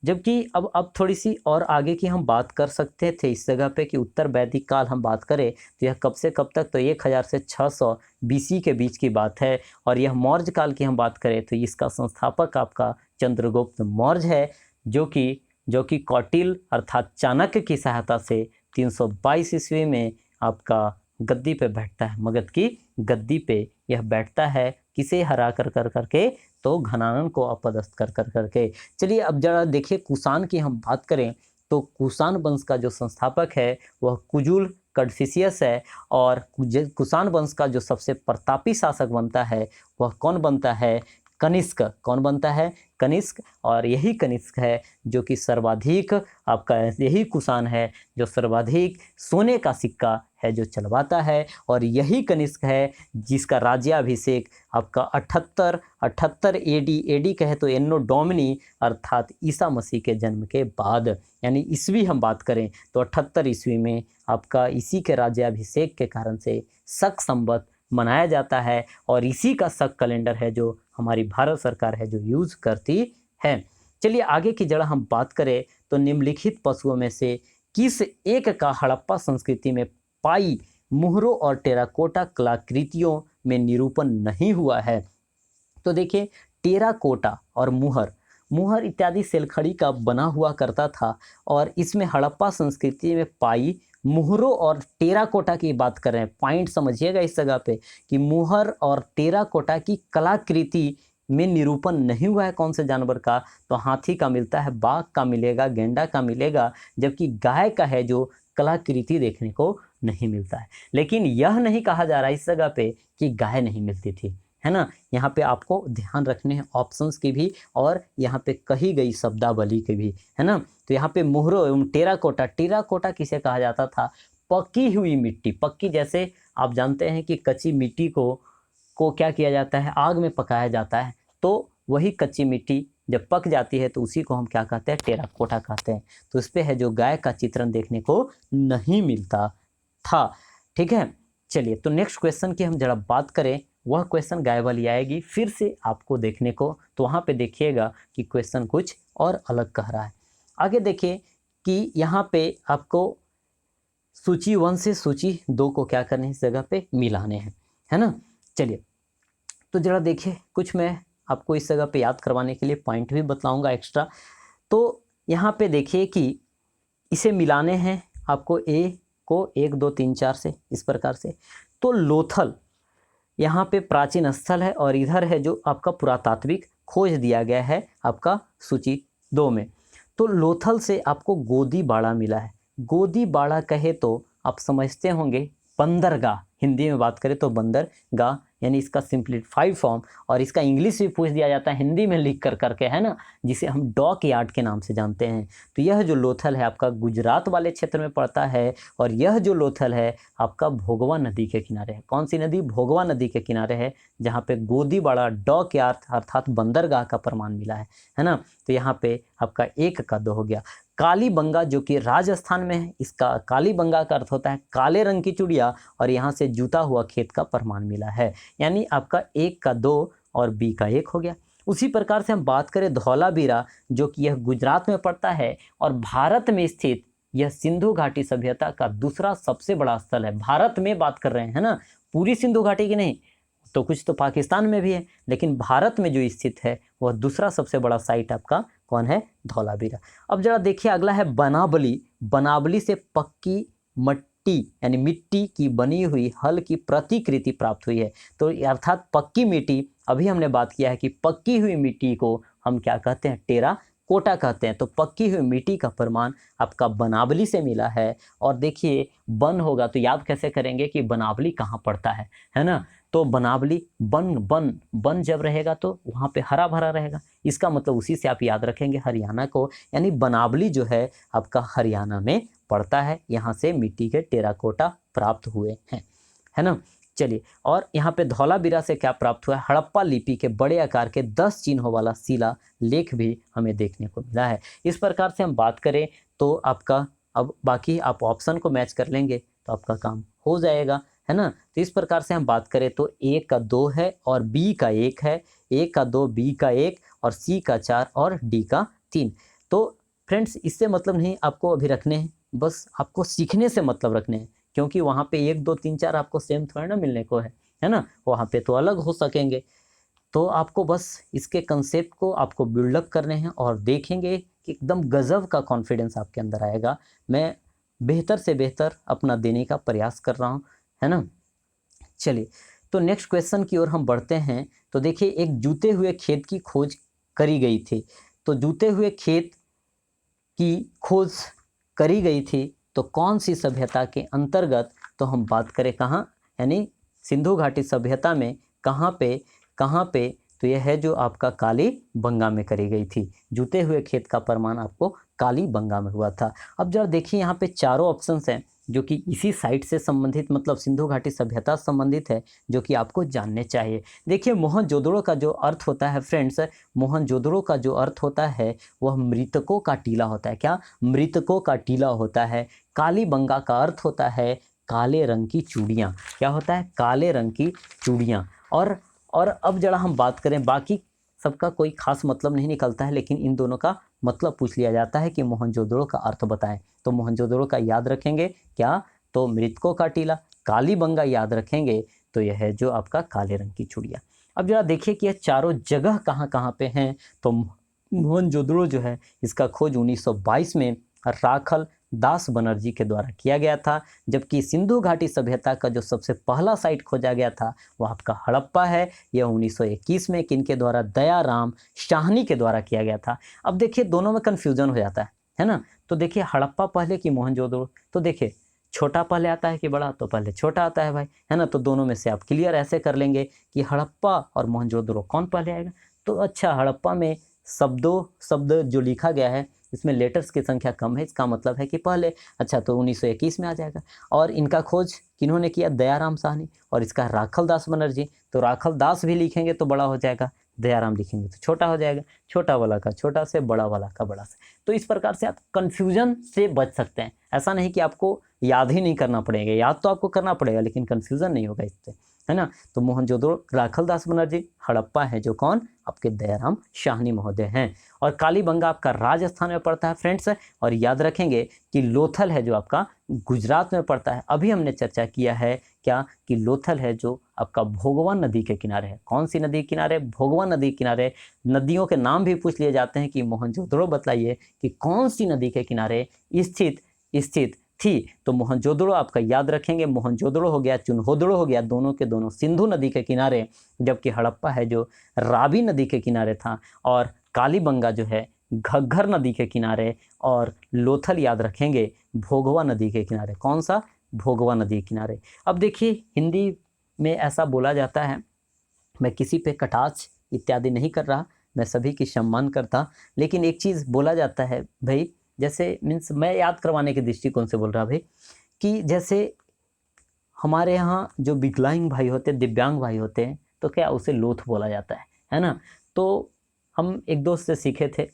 जबकि अब थोड़ी सी और आगे की हम बात कर सकते थे इस जगह पे कि उत्तर वैदिक काल हम बात करें तो यह कब से कब तक, तो 1000 से 600 BC के बीच की बात है। और यह मौर्य काल की हम बात करें तो इसका संस्थापक आपका चंद्रगुप्त मौर्य है, जो कि कौटिल्य अर्थात चाणक्य की सहायता से 322 ईस्वी में आपका गद्दी पे बैठता है, मगध की गद्दी पे यह बैठता है। किसे हरा कर करके, तो घनानन को अपदस्थ कर करके। चलिए अब जरा देखिए कुषाण की हम बात करें तो कुषाण वंश का जो संस्थापक है वह कुजुल कड़फिसियस है। और कुषाण वंश का जो सबसे प्रतापी शासक बनता है वह कौन बनता है, कनिष्क। कौन बनता है, कनिष्क। और यही कनिष्क है जो कि सर्वाधिक आपका, यही कुषाण है जो सर्वाधिक सोने का सिक्का है जो चलवाता है। और यही कनिष्क है जिसका राज्याभिषेक आपका 78 AD कहे तो एन्नो डोमिनी अर्थात ईसा मसीह के जन्म के बाद, यानी ईस्वी हम बात करें तो 78 ईस्वी में आपका इसी के राज्याभिषेक के कारण से शक संवत मनाया जाता है। और इसी का शक कैलेंडर है जो हमारी भारत सरकार है जो यूज करती है। चलिए आगे की जरा हम बात करें तो निम्नलिखित पशुओं में से किस एक का हड़प्पा संस्कृति में पाई मुहरों और टेराकोटा कलाकृतियों में निरूपण नहीं हुआ है। तो देखिए टेराकोटा और मुहर इत्यादि सेलखड़ी का बना हुआ करता था, और इसमें हड़प्पा संस्कृति में पाई मुहरों और टेराकोटा की बात कर रहे हैं। पॉइंट समझिएगा इस जगह पे कि मुहर और टेराकोटा की कलाकृति में निरूपण नहीं हुआ है कौन से जानवर का, तो हाथी का मिलता है, बाघ का मिलेगा, गेंडा का मिलेगा, जबकि गाय का है जो कलाकृति देखने को नहीं मिलता है। लेकिन यह नहीं कहा जा रहा इस जगह पे कि गाय नहीं मिलती थी, है ना। यहाँ पे आपको ध्यान रखने हैं ऑप्शंस की भी और यहाँ पे कही गई शब्दावली की भी, है ना। तो यहाँ पे मुहरों एवं टेराकोटा किसे कहा जाता था, पकी हुई मिट्टी। पक्की जैसे आप जानते हैं कि कच्ची मिट्टी को क्या किया जाता है, आग में पकाया जाता है, तो वही कच्ची मिट्टी जब पक जाती है तो उसी को हम क्या कहते हैं, टेराकोटा कहते हैं। तो इस पे है जो गाय का चित्रण देखने को नहीं मिलता था। ठीक है, चलिए तो नेक्स्ट क्वेश्चन की हम जरा बात करें वह क्वेश्चन गाय वाली आएगी फिर से आपको देखने को, तो वहाँ पे देखिएगा कि क्वेश्चन कुछ और अलग कह रहा है। आगे देखिए कि यहाँ पे आपको सूची 1 से सूची 2 को क्या करना है, इस जगह पे मिलाने हैं, है ना। चलिए तो जरा देखिए, कुछ मैं आपको इस जगह पे याद करवाने के लिए पॉइंट भी बताऊंगा एक्स्ट्रा। तो यहाँ पे देखिए कि इसे मिलाने हैं आपको ए को 1 2 3 4 से, इस प्रकार से। तो लोथल यहाँ पे प्राचीन स्थल है और इधर है जो आपका पुरातात्विक खोज दिया गया है आपका सूची 2 में। तो लोथल से आपको गोदीबाड़ा मिला है। गोदीबाड़ा कहे तो आप समझते होंगे बंदरगाह, हिंदी में बात करें तो बंदरगाह, यानी इसका सिंप्लीफाइड फॉर्म, और इसका इंग्लिश भी पूछ दिया जाता है हिंदी में लिख कर करके, है ना, जिसे हम डॉक यार्ड के नाम से जानते हैं। तो यह जो लोथल है आपका गुजरात वाले क्षेत्र में पड़ता है, और यह जो लोथल है आपका भोगवा नदी के किनारे है। कौन सी नदी? भोगवा नदी के किनारे है, जहाँ पे गोदीबाड़ा डॉक यार्ड अर्थात बंदरगाह का प्रमाण मिला है ना। तो यहाँ पे आपका 1 का 2 हो गया। कालीबंगा जो कि राजस्थान में है, इसका कालीबंगा का अर्थ होता है काले रंग की चूड़िया, और यहाँ से जूता हुआ खेत का प्रमाण मिला है, यानी आपका 1 का 2 और बी का 1 हो गया। उसी प्रकार से हम बात करें धौलावीरा, जो कि यह गुजरात में पड़ता है और भारत में स्थित यह सिंधु घाटी सभ्यता का दूसरा सबसे बड़ा स्थल है। भारत में बात कर रहे हैं, है ना, पूरी सिंधु घाटी की नहीं, तो कुछ तो पाकिस्तान में भी है, लेकिन भारत में जो स्थित है वह दूसरा सबसे बड़ा साइट आपका कौन है? धौलावीरा। अब जरा देखिए अगला है बनावली। बनावली से पक्की मट्टी यानी मिट्टी की बनी हुई हल की प्रतिकृति प्राप्त हुई है। तो अर्थात पक्की मिट्टी, अभी हमने बात किया है कि पक्की हुई मिट्टी को हम क्या कहते हैं? टेरा कोटा कहते हैं। तो पक्की हुई मिट्टी का प्रमाण आपका बनावली से मिला है। और देखिए बन होगा तो याद कैसे करेंगे कि बनावली कहाँ पड़ता है ना। तो बनावली बन बन बन जब रहेगा तो वहाँ पे हरा भरा रहेगा, इसका मतलब उसी से आप याद रखेंगे हरियाणा को, यानी बनावली जो है आपका हरियाणा में पड़ता है। यहाँ से मिट्टी के टेराकोटा प्राप्त हुए हैं, है ना। चलिए, और यहाँ पे धौलावीरा से क्या प्राप्त हुआ है? हड़प्पा लिपि के बड़े आकार के 10 चिन्हों वाला शिला लेख भी हमें देखने को मिला है। इस प्रकार से हम बात करें तो आपका अब बाकी आप ऑप्शन को मैच कर लेंगे तो आपका काम हो जाएगा, है ना। तो इस प्रकार से हम बात करें तो ए का 2 है और बी का 1 है, ए का 2, बी का 1 और सी का 4 और डी का 3। तो फ्रेंड्स इससे मतलब नहीं आपको अभी रखने हैं, बस आपको सीखने से मतलब रखने हैं, क्योंकि वहाँ पे 1 2 3 4 आपको सेम थोड़ा ना मिलने को है ना, वहाँ पे तो अलग हो सकेंगे। तो आपको बस इसके कंसेप्ट को आपको बिल्डअप करने हैं और देखेंगे कि एकदम गजब का कॉन्फिडेंस आपके अंदर आएगा। मैं बेहतर से बेहतर अपना देने का प्रयास कर रहा हूँ, है ना। चलिए तो नेक्स्ट क्वेश्चन की ओर हम बढ़ते हैं। तो देखिए एक जूते हुए खेत की खोज करी गई थी। तो जूते हुए खेत की खोज करी गई थी तो कौन सी सभ्यता के अंतर्गत? तो हम बात करें कहाँ, यानी सिंधु घाटी सभ्यता में कहाँ पे? तो यह है जो आपका कालीबंगा में करी गई थी। जूते हुए खेत का प्रमाण आपको कालीबंगा में हुआ था। अब जरा देखिए यहाँ पे चारों ऑप्शंस हैं जो कि इसी साइट से संबंधित, मतलब सिंधु घाटी सभ्यता से संबंधित है, जो कि आपको जानने चाहिए। देखिए मोहनजोदड़ो का जो अर्थ होता है फ्रेंड्स, मोहनजोदड़ो का जो अर्थ होता है वह मृतकों का टीला होता है। क्या? मृतकों का टीला होता है। कालीबंगा का अर्थ होता है काले रंग की चूड़ियाँ। क्या होता है? काले रंग की चूड़ियाँ। और अब जरा हम बात करें, बाकी सबका कोई खास मतलब नहीं निकलता है, लेकिन इन दोनों का मतलब पूछ लिया जाता है कि मोहनजोदड़ो का अर्थ बताएं। तो मोहनजोदड़ो का याद रखेंगे क्या? तो मृतकों का टीला। कालीबंगा याद रखेंगे तो यह है जो आपका काले रंग की चूड़ियाँ। अब जरा देखिए कि यह चारों जगह कहाँ कहाँ पे हैं। तो मोहनजोदड़ो जो है इसका खोज 1922 में राखल दास बनर्जी के द्वारा किया गया था, जबकि सिंधु घाटी सभ्यता का जो सबसे पहला साइट खोजा गया था वह आपका हड़प्पा है। यह 1921 में किनके द्वारा? दयाराम शाहनी के द्वारा किया गया था। अब देखिए दोनों में कन्फ्यूजन हो जाता है ना। तो देखिए हड़प्पा पहले कि मोहनजोदड़ो? तो देखिए छोटा पहले आता है कि बड़ा? तो पहले छोटा आता है भाई, है ना। तो दोनों में से आप क्लियर ऐसे कर लेंगे कि हड़प्पा और मोहनजोदड़ो कौन पहले आएगा। तो अच्छा, हड़प्पा में शब्द जो लिखा गया है इसमें लेटर्स की संख्या कम है, इसका मतलब है कि पहले। अच्छा, तो 1921 में आ जाएगा। और इनका खोज किन्होंने किया? दयाराम साहनी। और इसका राखल दास बनर्जी। तो राखल दास भी लिखेंगे तो बड़ा हो जाएगा, दयाराम लिखेंगे तो छोटा हो जाएगा। छोटा वाला का छोटा से, बड़ा वाला का बड़ा से। तो इस प्रकार से आप कन्फ्यूजन से बच सकते हैं। ऐसा नहीं कि आपको याद ही नहीं करना पड़ेगा, याद तो आपको करना पड़ेगा लेकिन कन्फ्यूज़न नहीं होगा इससे, है ना। तो मोहनजोदड़ो राखलदास बनर्जी, हड़प्पा है जो कौन, आपके दयाराम शाहनी महोदय हैं। और कालीबंगा आपका राजस्थान में पड़ता है फ्रेंड्स, और याद रखेंगे कि लोथल है जो आपका गुजरात में पड़ता है। अभी हमने चर्चा किया है क्या कि लोथल है जो आपका भोगवान नदी के किनारे है। कौन सी नदी के किनारे, भोगवान नदी के किनारे। नदियों के नाम भी पूछ लिए जाते हैं कि मोहनजोदड़ो बतलाइए कि कौन सी नदी के किनारे स्थित थी। तो मोहनजोदड़ो आपका याद रखेंगे, मोहनजोदड़ो हो गया, चुनहोदड़ो हो गया, दोनों के दोनों सिंधु नदी के किनारे, जबकि हड़प्पा है जो रावी नदी के किनारे था, और कालीबंगा जो है घग्गर नदी के किनारे, और लोथल याद रखेंगे भोगवा नदी के किनारे। कौन सा, भोगवा नदी के किनारे। अब देखिए हिंदी में ऐसा बोला जाता है, मैं किसी पे कटाक्ष इत्यादि नहीं कर रहा, मैं सभी की सम्मान करता, लेकिन एक चीज़ बोला जाता है भाई, जैसे मीन्स मैं याद करवाने के दृष्टिकोण से बोल रहा भाई, कि जैसे हमारे यहाँ जो विकलांग भाई होते हैं, दिव्यांग भाई होते हैं, तो क्या उसे लोथ बोला जाता है ना। तो हम एक दोस्त से सीखे थे,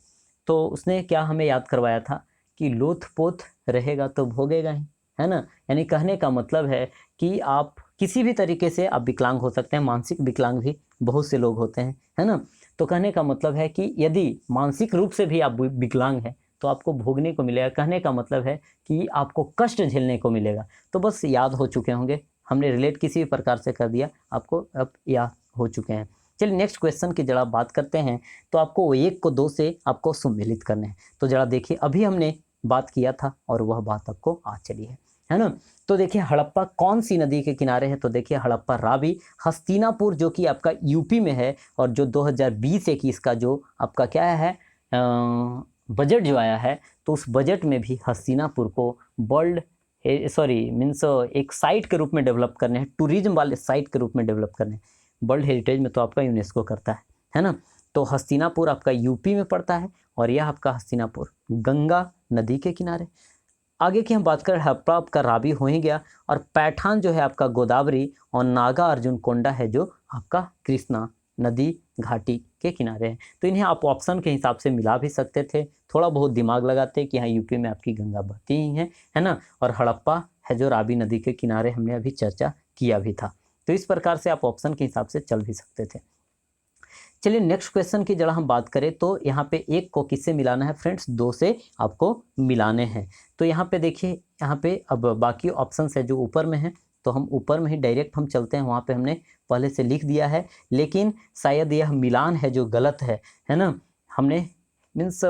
तो उसने क्या हमें याद करवाया था कि लोथ पोथ रहेगा तो भोगेगा ही, है ना। यानी कहने का मतलब है कि आप किसी भी तरीके से आप विकलांग हो सकते हैं, मानसिक विकलांग भी बहुत से लोग होते हैं, है ना। तो कहने का मतलब है कि यदि मानसिक रूप से भी आप विकलांग हैं तो आपको भोगने को मिलेगा। कहने का मतलब है कि आपको कष्ट झेलने को मिलेगा। तो बस याद हो चुके होंगे, हमने रिलेट किसी भी प्रकार से कर दिया, आपको अब याद हो चुके हैं। चलिए नेक्स्ट क्वेश्चन की जरा बात करते हैं। तो आपको 1 को 2 से आपको सम्मिलित करने हैं। तो जरा देखिए अभी हमने बात किया था और वह बात आपको आज चली है ना। तो देखिए हड़प्पा कौन सी नदी के किनारे है, तो देखिए हड़प्पा रावी, हस्तिनापुर जो कि आपका यूपी में है, और जो 2020-21 का जो आपका क्या है बजट जो आया है, तो उस बजट में भी हस्तिनापुर को वर्ल्ड मीन्स एक साइट के रूप में डेवलप करने हैं, टूरिज्म वाले साइट के रूप में डेवलप करने हैं। वर्ल्ड हेरिटेज में तो आपका यूनेस्को करता है ना। तो हस्तिनापुर आपका यूपी में पड़ता है, और यह आपका हस्तिनापुर गंगा नदी के किनारे। आगे की हम बात करें, हड़प्पा आपका रावी हो ही गया, और पैठान जो है आपका गोदावरी, और नागा अर्जुन कोंडा है जो आपका कृष्णा नदी घाटी के किनारे है। तो इन्हें आप ऑप्शन के हिसाब से मिला भी सकते थे, थोड़ा बहुत दिमाग लगाते कि हाँ यूपी में आपकी गंगा बहती ही है ना। और हड़प्पा है जो रावी नदी के किनारे, हमने अभी चर्चा किया भी था। तो इस प्रकार से आप ऑप्शन के हिसाब से चल भी सकते थे। चलिए नेक्स्ट क्वेश्चन की जरा हम बात करें, तो यहाँ पे 1 को किससे मिलाना है फ्रेंड्स, 2 से आपको मिलाने हैं। तो यहाँ पे देखिए, यहाँ पे अब बाकी ऑप्शन है जो ऊपर में है, तो हम ऊपर में ही डायरेक्ट हम चलते हैं, वहाँ पे हमने पहले से लिख दिया है, लेकिन शायद यह मिलान है जो गलत है ना। हमने मीन्स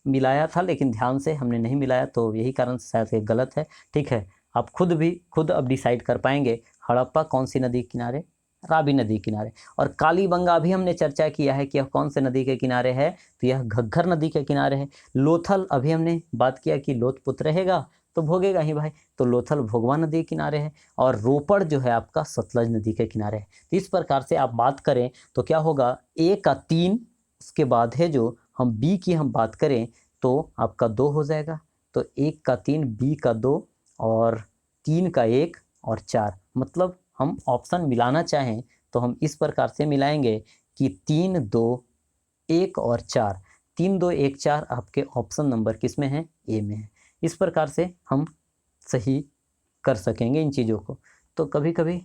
मिलाया था लेकिन ध्यान से हमने नहीं मिलाया, तो यही कारण से शायद ये गलत है। ठीक है, आप खुद अब डिसाइड कर पाएंगे हड़प्पा कौन सी नदी के किनारे, रावी नदी के किनारे। और कालीबंगा भी हमने चर्चा किया है कि यह कौन से नदी के किनारे है, तो यह घग्गर नदी के किनारे है। लोथल अभी हमने बात किया कि लोथपुत रहेगा तो भोगेगा ही भाई, तो लोथल भोगवा नदी के किनारे है। और रोपड़ जो है आपका सतलज नदी के किनारे है। तो इस प्रकार से आप बात करें तो क्या होगा, A का 3, उसके बाद है जो हम B की हम बात करें तो आपका 2 हो जाएगा। तो 1 का 3, B का 2, और 3 का 1 और 4। मतलब हम ऑप्शन मिलाना चाहें तो हम इस प्रकार से मिलाएंगे कि 3, 2, 1 और 4। 3, 2, 1, 4 आपके ऑप्शन नंबर किस में है, ए में है। इस प्रकार से हम सही कर सकेंगे इन चीज़ों को। तो कभी कभी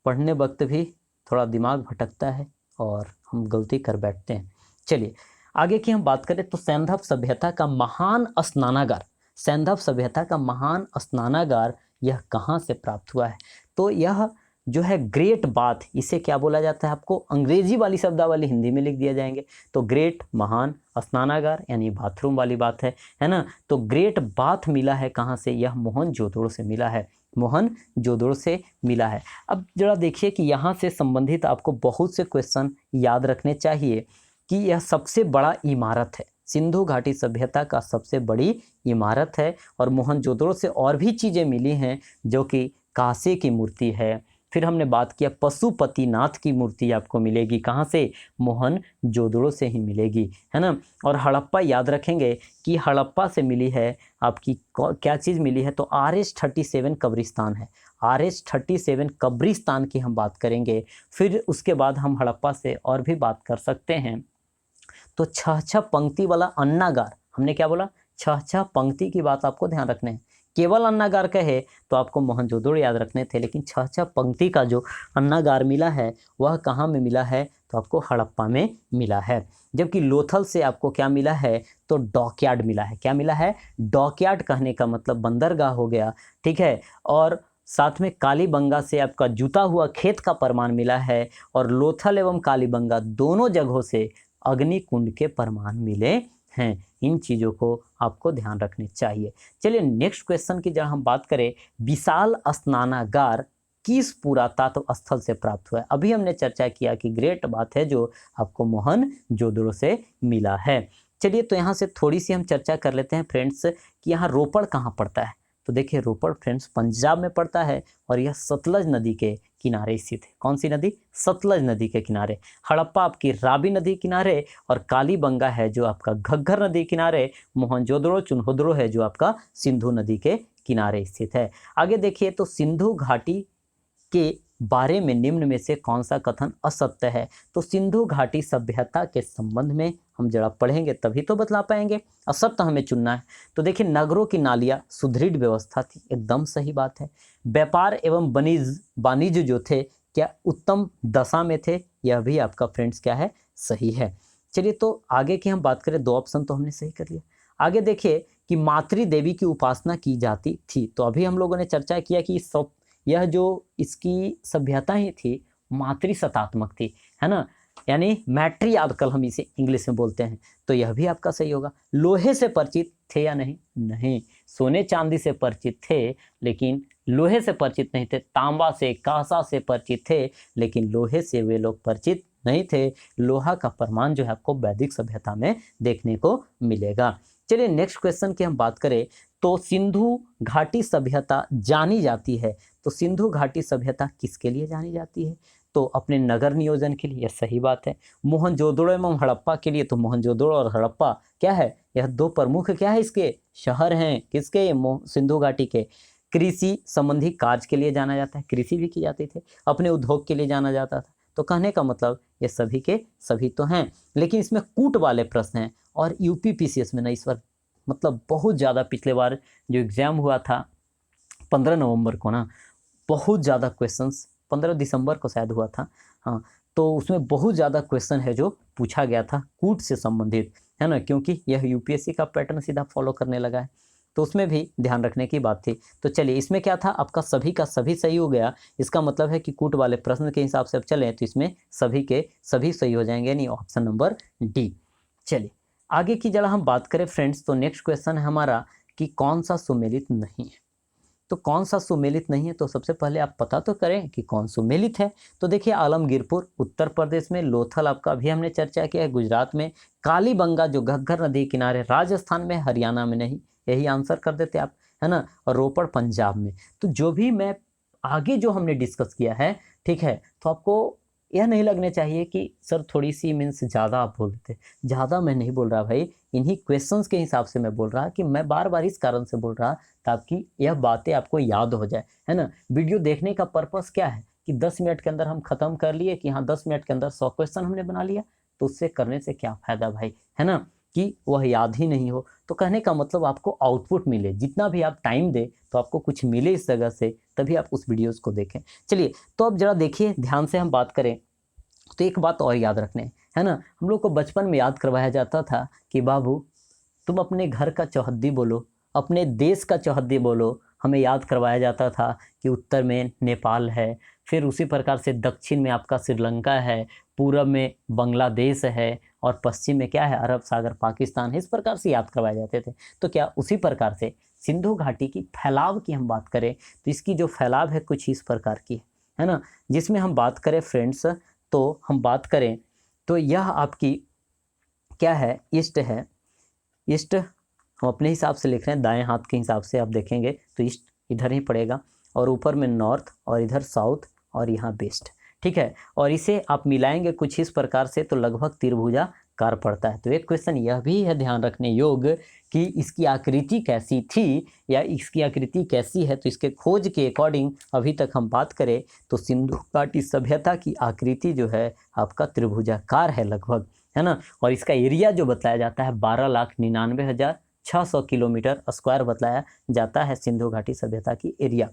पढ़ने वक्त भी थोड़ा दिमाग भटकता है और हम गलती कर बैठते हैं। चलिए आगे की हम बात करें तो सैंधव सभ्यता का महान स्नानागार, सैंधव सभ्यता का महान स्नानागार यह कहाँ से प्राप्त हुआ है, तो यह जो है ग्रेट बाथ, इसे क्या बोला जाता है, आपको अंग्रेजी वाली शब्दावली हिंदी में लिख दिया जाएंगे। तो ग्रेट महान स्नानागार यानी बाथरूम वाली बात है ना। तो ग्रेट बाथ मिला है कहाँ से, यह मोहनजोदड़ो से मिला है, मोहनजोदड़ो से मिला है। अब जरा देखिए कि यहाँ से संबंधित आपको बहुत से क्वेश्चन याद रखने चाहिए कि यह सबसे बड़ा इमारत है, सिंधु घाटी सभ्यता का सबसे बड़ी इमारत है। और मोहनजोदड़ो से और भी चीज़ें मिली हैं, जो कि कांसे की मूर्ति है। फिर हमने बात किया पशुपतिनाथ की मूर्ति आपको मिलेगी कहाँ से, मोहनजोदड़ो से ही मिलेगी, है ना। और हड़प्पा याद रखेंगे कि हड़प्पा से मिली है आपकी क्या चीज़ मिली है, तो RH-37 कब्रिस्तान है। RH-37 कब्रिस्तान की हम बात करेंगे। फिर उसके बाद हम हड़प्पा से और भी बात कर सकते हैं। तो 6 पंक्ति वाला अन्नागार, हमने क्या बोला छह पंक्ति की बात आपको ध्यान रखने हैं। केवल अन्नागार कहे तो आपको मोहनजोदड़ो याद रखने थे, लेकिन छह पंक्ति का जो अन्नागार मिला है वह कहाँ में मिला है, तो आपको हड़प्पा में मिला है। जबकि लोथल से आपको क्या मिला है, तो डॉकयार्ड मिला है। क्या मिला है, डॉकयार्ड, कहने का मतलब बंदरगाह हो गया, ठीक है। और साथ में कालीबंगा से आपका जुता हुआ खेत का प्रमाण मिला है, और लोथल एवं कालीबंगा दोनों जगहों से अग्निकुंड के प्रमाण मिले हैं। इन चीज़ों को आपको ध्यान रखनी चाहिए। चलिए नेक्स्ट क्वेश्चन की जब हम बात करें, विशाल स्नानागार किस पुरातत्व स्थल से प्राप्त हुआ है। अभी हमने चर्चा किया कि ग्रेट बात है जो आपको मोहनजोदड़ो से मिला है। चलिए तो यहाँ से थोड़ी सी हम चर्चा कर लेते हैं फ्रेंड्स कि यहाँ रोपड़ कहाँ पड़ता है। तो देखिए रोपड़ फ्रेंड्स पंजाब में पड़ता है, और यह सतलज नदी के किनारे स्थित है। कौन सी नदी, सतलज नदी के किनारे। हड़प्पा आपकी रावी नदी किनारे, और कालीबंगा है जो आपका घग्गर नदी किनारे। मोहनजोदड़ो चुनहोदड़ो है जो आपका सिंधु नदी के किनारे स्थित है। आगे देखिए तो सिंधु घाटी के बारे में निम्न में से कौन सा कथन असत्य है। तो सिंधु घाटी सभ्यता के संबंध में हम जरा पढ़ेंगे तभी तो बतला पाएंगे, असत्य हमें चुनना है। तो देखिए नगरों की नालियाँ सुदृढ़ व्यवस्था थी, एकदम सही बात है। व्यापार एवं वाणिज्य जो थे क्या उत्तम दशा में थे, यह भी आपका फ्रेंड्स क्या है, सही है। चलिए तो आगे की हम बात करें, 2 ऑप्शन तो हमने सही कर लिया। आगे देखिए कि मातृ देवी की उपासना की जाती थी। तो अभी हम लोगों ने चर्चा किया कि यह जो इसकी सभ्यता ही थी मातृसत्तात्मक थी, है ना, यानी मैट्रियार्कल हम इसे इंग्लिश में बोलते हैं। तो यह भी आपका सही होगा। लोहे से परिचित थे या नहीं, नहीं। सोने चांदी से परिचित थे लेकिन लोहे से परिचित नहीं थे। तांबा से कांसा से परिचित थे लेकिन लोहे से वे लोग परिचित नहीं थे। लोहा का प्रमाण जो है आपको वैदिक सभ्यता में देखने को मिलेगा। चलिए नेक्स्ट क्वेश्चन की हम बात करें तो सिंधु घाटी सभ्यता जानी जाती है। तो सिंधु घाटी सभ्यता किसके लिए जानी जाती है, तो अपने नगर नियोजन के लिए, यह सही बात है। मोहनजोदड़ो एवं हड़प्पा के लिए, तो मोहनजोदड़ो और हड़प्पा क्या है, यह 2 प्रमुख क्या है इसके शहर हैं, किसके, सिंधु घाटी के। कृषि संबंधी कार्य के लिए जाना जाता है, कृषि भी की जाती थी। अपने उद्योग के लिए जाना जाता था। तो कहने का मतलब ये सभी के सभी तो हैं, लेकिन इसमें कूट वाले प्रश्न हैं। और यूपीपीसीएस में ना इस बार मतलब बहुत ज़्यादा, पिछले बार जो एग्ज़ाम हुआ था 15 नवंबर को ना, बहुत ज़्यादा क्वेश्चंस, 15 दिसंबर को शायद हुआ था, हाँ, तो उसमें बहुत ज़्यादा क्वेश्चन है जो पूछा गया था कूट से संबंधित, है ना, क्योंकि यह यूपीएससी का पैटर्न सीधा फॉलो करने लगा है। तो उसमें भी ध्यान रखने की बात थी। तो चलिए इसमें क्या था, आपका सभी का सभी सही हो गया। इसका मतलब है कि कूट वाले प्रश्न के हिसाब से अब चलें तो इसमें सभी के सभी सही हो जाएंगे, यानी ऑप्शन नंबर डी। चलिए आगे की जरा हम बात करें फ्रेंड्स, तो नेक्स्ट क्वेश्चन है हमारा कि कौन सा सुमेलित नहीं है। तो कौन सा सुमेलित नहीं है, तो सबसे पहले आप पता तो करें कि कौन सुमेलित है। तो देखिए आलमगीरपुर उत्तर प्रदेश में, लोथल आपका अभी हमने चर्चा किया है गुजरात में, कालीबंगा जो घग्गर नदी किनारे राजस्थान में, हरियाणा में नहीं, यही आंसर कर देते आप, है ना, और रोपड़ पंजाब में। तो जो भी मैं आगे जो हमने डिस्कस किया है, ठीक है, तो आपको यह नहीं लगने चाहिए कि सर थोड़ी सी मीन्स ज़्यादा आप बोल देते। ज़्यादा मैं नहीं बोल रहा भाई, इन्हीं क्वेश्चंस के हिसाब से मैं बोल रहा कि मैं बार बार इस कारण से बोल रहा ताकि यह बातें आपको याद हो जाए, है ना। वीडियो देखने का पर्पस क्या है कि 10 मिनट के अंदर हम खत्म कर लिए, कि हाँ 10 मिनट के अंदर 100 क्वेश्चन हमने बना लिया, तो उससे करने से क्या फ़ायदा भाई, है ना, कि वह याद ही नहीं हो। तो कहने का मतलब आपको आउटपुट मिले, जितना भी आप टाइम दे तो आपको कुछ मिले इस जगह से, तभी आप उस वीडियोज़ को देखें। चलिए तो अब जरा देखिए ध्यान से हम बात करें तो एक बात और याद रखने, है ना, हम लोग को बचपन में याद करवाया जाता था कि बाबू तुम अपने घर का चौहद्दी बोलो, अपने देश का चौहद्दी बोलो। हमें याद करवाया जाता था कि उत्तर में नेपाल है, फिर उसी प्रकार से दक्षिण में आपका श्रीलंका है, पूरब में बांग्लादेश है, और पश्चिम में क्या है, अरब सागर पाकिस्तान है। इस प्रकार से याद करवाए जाते थे। तो क्या उसी प्रकार से सिंधु घाटी की फैलाव की हम बात करें तो इसकी जो फैलाव है कुछ इस प्रकार की है ना, जिसमें हम बात करें फ्रेंड्स, तो हम बात करें तो यह आपकी क्या है, ईस्ट है। ईस्ट हम अपने हिसाब से लिख रहे हैं, दाएं हाथ के हिसाब से आप देखेंगे तो ईस्ट इधर ही पड़ेगा, और ऊपर में नॉर्थ, और इधर साउथ, और यहाँ वेस्ट, ठीक है। और इसे आप मिलाएंगे कुछ इस प्रकार से तो लगभग त्रिभुजाकार पड़ता है। तो एक क्वेश्चन यह भी है ध्यान रखने योग्य कि इसकी आकृति कैसी थी, या इसकी आकृति कैसी है। तो इसके खोज के अकॉर्डिंग अभी तक हम बात करें तो सिंधु घाटी सभ्यता की आकृति जो है आपका त्रिभुजाकार है लगभग, है ना। और इसका एरिया जो बताया जाता है 12,99,400 600 किलोमीटर स्क्वायर बताया जाता है सिंधु घाटी सभ्यता की एरिया।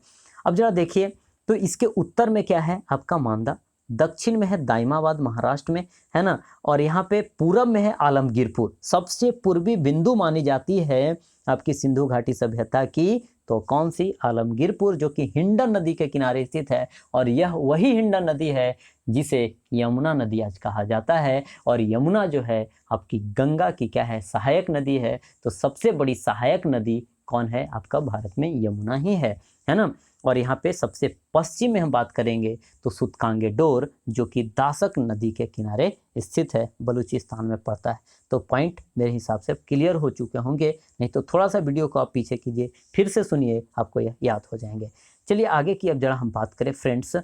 अब जरा देखिए, तो इसके उत्तर में क्या है आपका मांदा, दक्षिण में है दाइमाबाद महाराष्ट्र में, है ना, और यहाँ पे पूरब में है आलमगीरपुर। सबसे पूर्वी बिंदु मानी जाती है आपकी सिंधु घाटी सभ्यता की तो कौन सी, आलमगीरपुर, जो कि हिंडन नदी के किनारे स्थित है। और यह वही हिंडन नदी है जिसे यमुना नदी आज कहा जाता है। और यमुना जो है आपकी गंगा की क्या है, सहायक नदी है। तो सबसे बड़ी सहायक नदी कौन है आपका भारत में, यमुना ही है ना। और यहाँ पे सबसे पश्चिम में हम बात करेंगे तो सूतकांगेडोर, जो कि दासक नदी के किनारे स्थित है, बलूचिस्तान में पड़ता है। तो पॉइंट मेरे हिसाब से क्लियर हो चुके होंगे, नहीं तो थोड़ा सा वीडियो को आप पीछे कीजिए, फिर से सुनिए, आपको यह याद हो जाएंगे। चलिए आगे की अब जरा हम बात करें फ्रेंड्स।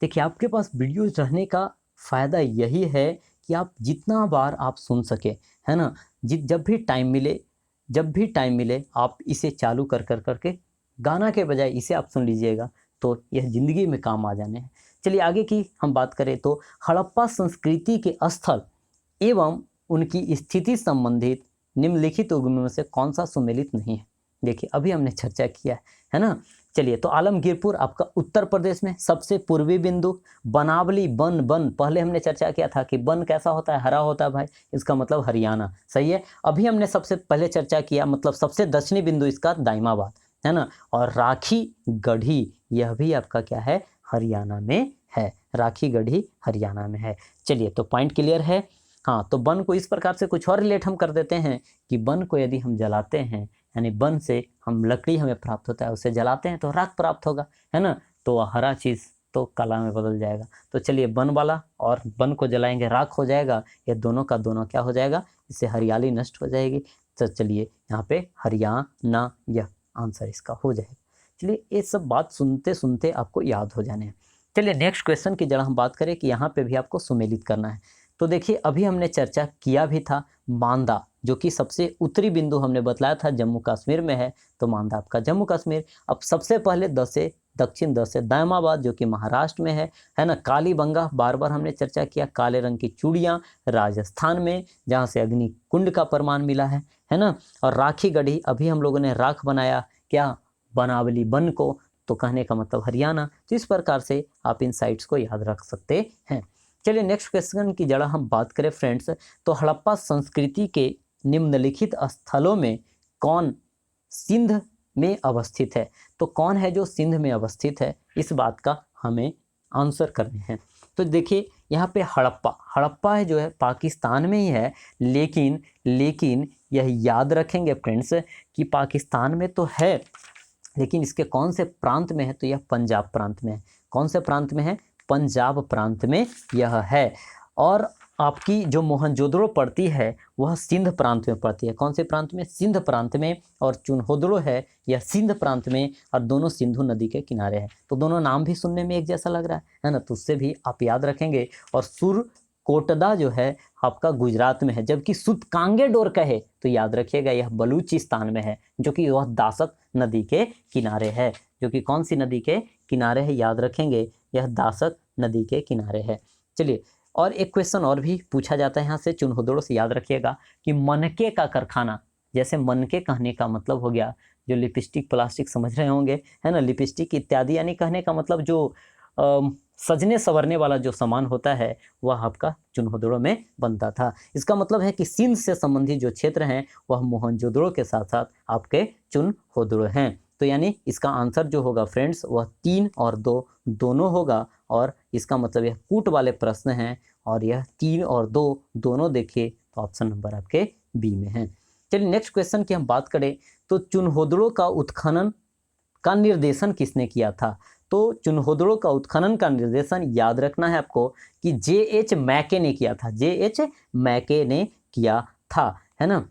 देखिए, आपके पास वीडियो रहने का फ़ायदा यही है कि आप जितना बार आप सुन सके, है ना, जब भी टाइम मिले आप इसे चालू कर करके गाना के बजाय इसे आप सुन लीजिएगा, तो यह ज़िंदगी में काम आ जाने हैं। चलिए आगे की हम बात करें तो हड़प्पा संस्कृति के स्थल एवं उनकी स्थिति संबंधित निम्नलिखित उद्गमों में से कौन सा सुमेलित नहीं है। देखिए अभी हमने चर्चा किया है ना। चलिए, तो आलमगीरपुर आपका उत्तर प्रदेश में सबसे पूर्वी बिंदु। बनावली बन पहले हमने चर्चा किया था कि बन कैसा होता है, हरा होता है भाई, इसका मतलब हरियाणा, सही है। अभी हमने सबसे पहले चर्चा किया, मतलब सबसे दक्षिणी बिंदु इसका दाइमाबाद, है ना। और राखी गढ़ी, यह भी आपका क्या है, हरियाणा में है, राखी गढ़ी हरियाणा में है। चलिए, तो पॉइंट क्लियर है। हाँ, तो वन को इस प्रकार से कुछ और रिलेट हम कर देते हैं कि वन को यदि हम जलाते हैं, यानी वन से हम लकड़ी हमें प्राप्त होता है, उसे जलाते हैं तो राख प्राप्त होगा, है ना। तो हरा चीज़ तो काला में बदल जाएगा। तो चलिए, वन वाला और वन को जलाएंगे राख हो जाएगा, ये दोनों का दोनों क्या हो जाएगा, इससे हरियाली नष्ट हो जाएगी। तो चलिए यहाँ पे हरियाणा, यह आंसर इसका हो जाएगा। चलिए, ये सब बात सुनते सुनते आपको याद हो जाने हैं। चलिए नेक्स्ट क्वेश्चन की जरा हम बात करें कि यहाँ पे भी आपको सुमेलित करना है। तो देखिए, अभी हमने चर्चा किया भी था मांदा, जो कि सबसे उत्तरी बिंदु हमने बताया था जम्मू कश्मीर में है, तो मांदा आपका जम्मू कश्मीर। अब सबसे पहले दक्षिण 10 से दाइमाबाद, जो कि महाराष्ट्र में है ना। कालीबंगा, बार बार हमने चर्चा किया, काले रंग की चूड़ियाँ राजस्थान में, जहाँ से अग्नि कुंड का प्रमाण मिला है ना। और राखी गढ़ी, अभी हम लोगों ने राख बनाया क्या, बनावली बन को, तो कहने का मतलब हरियाणा। तो इस प्रकार से आप इन साइट्स को याद रख सकते हैं। चलिए नेक्स्ट क्वेश्चन की जरा हम बात करें फ्रेंड्स, तो हड़प्पा संस्कृति के निम्नलिखित स्थलों में कौन सिंध में अवस्थित है। तो कौन है जो सिंध में अवस्थित है, इस बात का हमें आंसर करने हैं। तो देखिए यहाँ पे हड़प्पा है जो है पाकिस्तान में ही है, लेकिन यह याद रखेंगे फ्रेंड्स कि पाकिस्तान में तो है, लेकिन इसके कौन से प्रांत में है, तो यह पंजाब प्रांत में है। कौन से प्रांत में है, पंजाब प्रांत में यह है। और आपकी जो मोहनजोदड़ो पड़ती है वह सिंध प्रांत में पड़ती है। कौन से प्रांत में, सिंध प्रांत में। और चुनहोदड़ो है यह सिंध प्रांत में, और दोनों सिंधु नदी के किनारे हैं। तो दोनों नाम भी सुनने में एक जैसा लग रहा है ना, तो उससे भी आप याद रखेंगे। और सुरकोटदा जो है आपका गुजरात में है, जबकि सूतकांगेडोर कहे तो याद रखिएगा यह बलूचिस्तान में है, जो कि वह दासक नदी के किनारे है। जो कि कौन सी नदी के किनारे है, याद रखेंगे यह दासक नदी के किनारे है। चलिए, और एक क्वेश्चन और भी पूछा जाता है यहाँ से, चुनहोदड़ो से याद रखिएगा कि मनके का कारखाना, जैसे मनके कहने का मतलब हो गया जो लिपस्टिक प्लास्टिक समझ रहे होंगे, है ना, लिपस्टिक इत्यादि, यानी कहने का मतलब जो सजने संवरने वाला जो सामान होता है वह आपका चुनहोदड़ो में बनता था। इसका मतलब है कि सिंध से संबंधित जो क्षेत्र हैं वह मोहनजोदड़ो के साथ साथ आपके चुनहोदड़ो हैं। तो यानी इसका आंसर जो होगा फ्रेंड्स वह 3 और 2 दोनों होगा। और इसका मतलब यह कूट वाले प्रश्न हैं, और यह 3 और 2 दोनों देखिए तो ऑप्शन नंबर आपके बी में है। चलिए नेक्स्ट क्वेश्चन की हम बात करें तो चुनहोदड़ो का उत्खनन का निर्देशन किसने किया था। तो चुनहोदड़ो का उत्खनन का निर्देशन याद रखना है आपको कि J.H. मैके ने किया था, J.H. मैके ने किया था, है ना।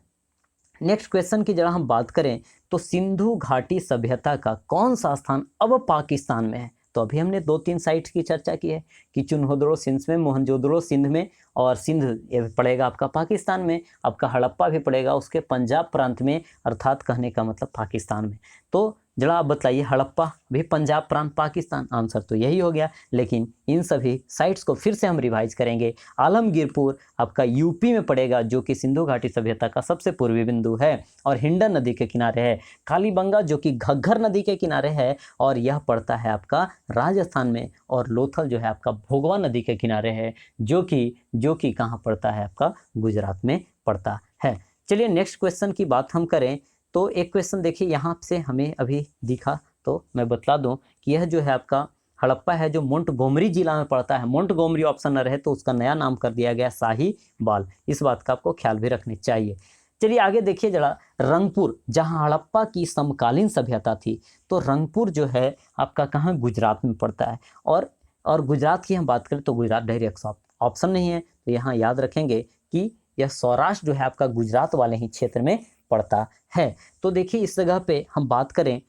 नेक्स्ट क्वेश्चन की जरा हम बात करें तो सिंधु घाटी सभ्यता का कौन सा स्थान अब पाकिस्तान में है। तो अभी हमने 2-3 साइट्स की चर्चा की है कि चुनहोदड़ो सिंध में, मोहनजोदड़ो सिंध में, और सिंध ये पड़ेगा आपका पाकिस्तान में, आपका हड़प्पा भी पड़ेगा उसके पंजाब प्रांत में, अर्थात कहने का मतलब पाकिस्तान में। तो जरा आप बताइए, हड़प्पा भी पंजाब प्रांत पाकिस्तान, आंसर तो यही हो गया। लेकिन इन सभी साइट्स को फिर से हम रिवाइज करेंगे। आलमगीरपुर आपका यूपी में पड़ेगा, जो कि सिंधु घाटी सभ्यता का सबसे पूर्वी बिंदु है और हिंडन नदी के किनारे है। कालीबंगा जो कि घग्गर नदी के किनारे है और यह पड़ता है आपका राजस्थान में। और लोथल जो है आपका भोगवा नदी के किनारे है, जो कि कहाँ पड़ता है, आपका गुजरात में पड़ता है। चलिए नेक्स्ट क्वेश्चन की बात हम करें तो एक क्वेश्चन देखिए यहाँ से हमें अभी दिखा, तो मैं बतला दूं कि यह जो है आपका हड़प्पा है जो मोंटगोमरी जिला में पड़ता है। मोंटगोमरी ऑप्शन न रहे तो उसका नया नाम कर दिया गया साहिवाल। इस बात का आपको ख्याल भी रखनी चाहिए। चलिए आगे देखिए जरा, रंगपुर जहां हड़प्पा की समकालीन सभ्यता थी, तो रंगपुर जो है आपका कहाँ, गुजरात में पड़ता है। और गुजरात की हम बात करें तो गुजरात डायरेक्ट ऑप्शन नहीं है, तो यहाँ याद रखेंगे कि यह सौराष्ट्र जो है आपका गुजरात वाले ही क्षेत्र में पड़ता है। तो देखिए इस जगह पे हम बात करें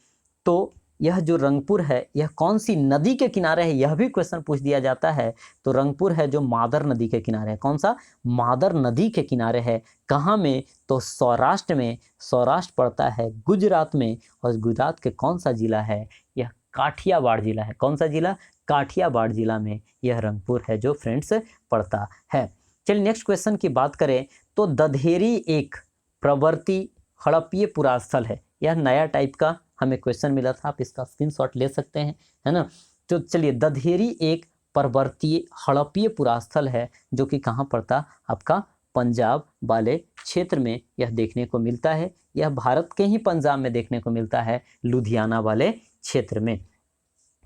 तो यह जो रंगपुर है यह कौन सी नदी के किनारे है, यह भी क्वेश्चन पूछ दिया जाता है। तो रंगपुर है जो मादर नदी के किनारे है। कौन सा, मादर नदी के किनारे है। कहाँ में, तो सौराष्ट्र में। सौराष्ट्र पड़ता है गुजरात में। और गुजरात के कौन सा जिला है, यह काठियावाड़ जिला है। कौन सा जिला, काठियावाड़ जिला में यह रंगपुर है जो फ्रेंड्स पड़ता है। चलिए नेक्स्ट क्वेश्चन की बात करें तो दधेरी एक प्रवर्ती हड़प्पीय पुरास्थल है। यह नया टाइप का हमें क्वेश्चन मिला था, आप इसका स्क्रीनशॉट ले सकते हैं, है ना। तो चलिए, दधेरी एक परवर्तीय हड़प्पीय पुरास्थल है जो कि कहाँ पड़ता, आपका पंजाब वाले क्षेत्र में यह देखने को मिलता है। यह भारत के ही पंजाब में देखने को मिलता है, लुधियाना वाले क्षेत्र में।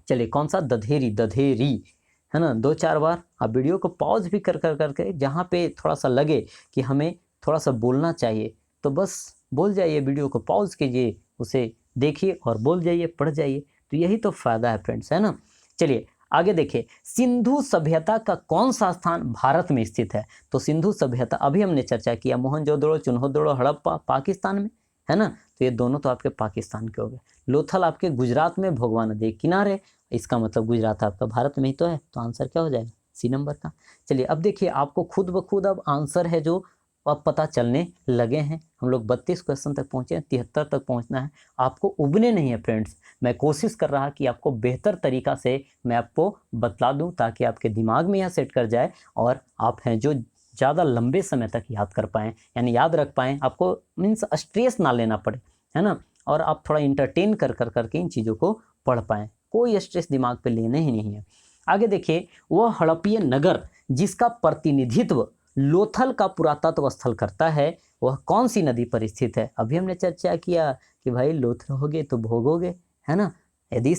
चलिए कौन सा, दधेरी, है ना। 2-4 बार आप वीडियो को पॉज भी कर करके जहाँ पे थोड़ा सा लगे कि हमें थोड़ा सा बोलना चाहिए तो बस बोल जाइए, वीडियो को पॉज कीजिए, उसे देखिए और बोल जाइए, पढ़ जाइए। तो यही तो फायदा है फ्रेंड्स, है ना। चलिए आगे देखिए, सिंधु सभ्यता का कौन सा स्थान भारत में स्थित है। तो सिंधु सभ्यता अभी हमने चर्चा किया, मोहनजोदड़ो, चुन्होदड़ो, हड़प्पा पाकिस्तान में, है ना। तो ये दोनों तो आपके पाकिस्तान के हो गए। लोथल आपके गुजरात में, भोगवा नदी किनारे, इसका मतलब गुजरात आपका भारत में ही तो है। तो आंसर क्या हो जाएगा, सी नंबर का। चलिए अब देखिए, आपको खुद ब खुद अब आंसर है जो अब पता चलने लगे हैं। हम लोग 32 क्वेश्चन तक पहुँचे, 73 तक पहुँचना है। आपको उबने नहीं है फ्रेंड्स। मैं कोशिश कर रहा कि आपको बेहतर तरीका से मैं आपको बतला दूं ताकि आपके दिमाग में यह सेट कर जाए और आप हैं जो ज़्यादा लंबे समय तक याद कर पाएँ, यानी याद रख पाएँ। आपको मीन्स स्ट्रेस ना लेना पड़े, है ना। और आप थोड़ा इंटरटेन करके इन चीज़ों को पढ़ पाएँ। कोई स्ट्रेस दिमाग पे लेने ही नहीं है। आगे देखिए, वह हड़प्पीय नगर जिसका प्रतिनिधित्व लोथल का पुरातत्व स्थल करता है, वह कौन सी नदी पर स्थित है। अभी हमने चर्चा किया कि भाई लोथ रहोगे तो भोगोगे, है ना। यदि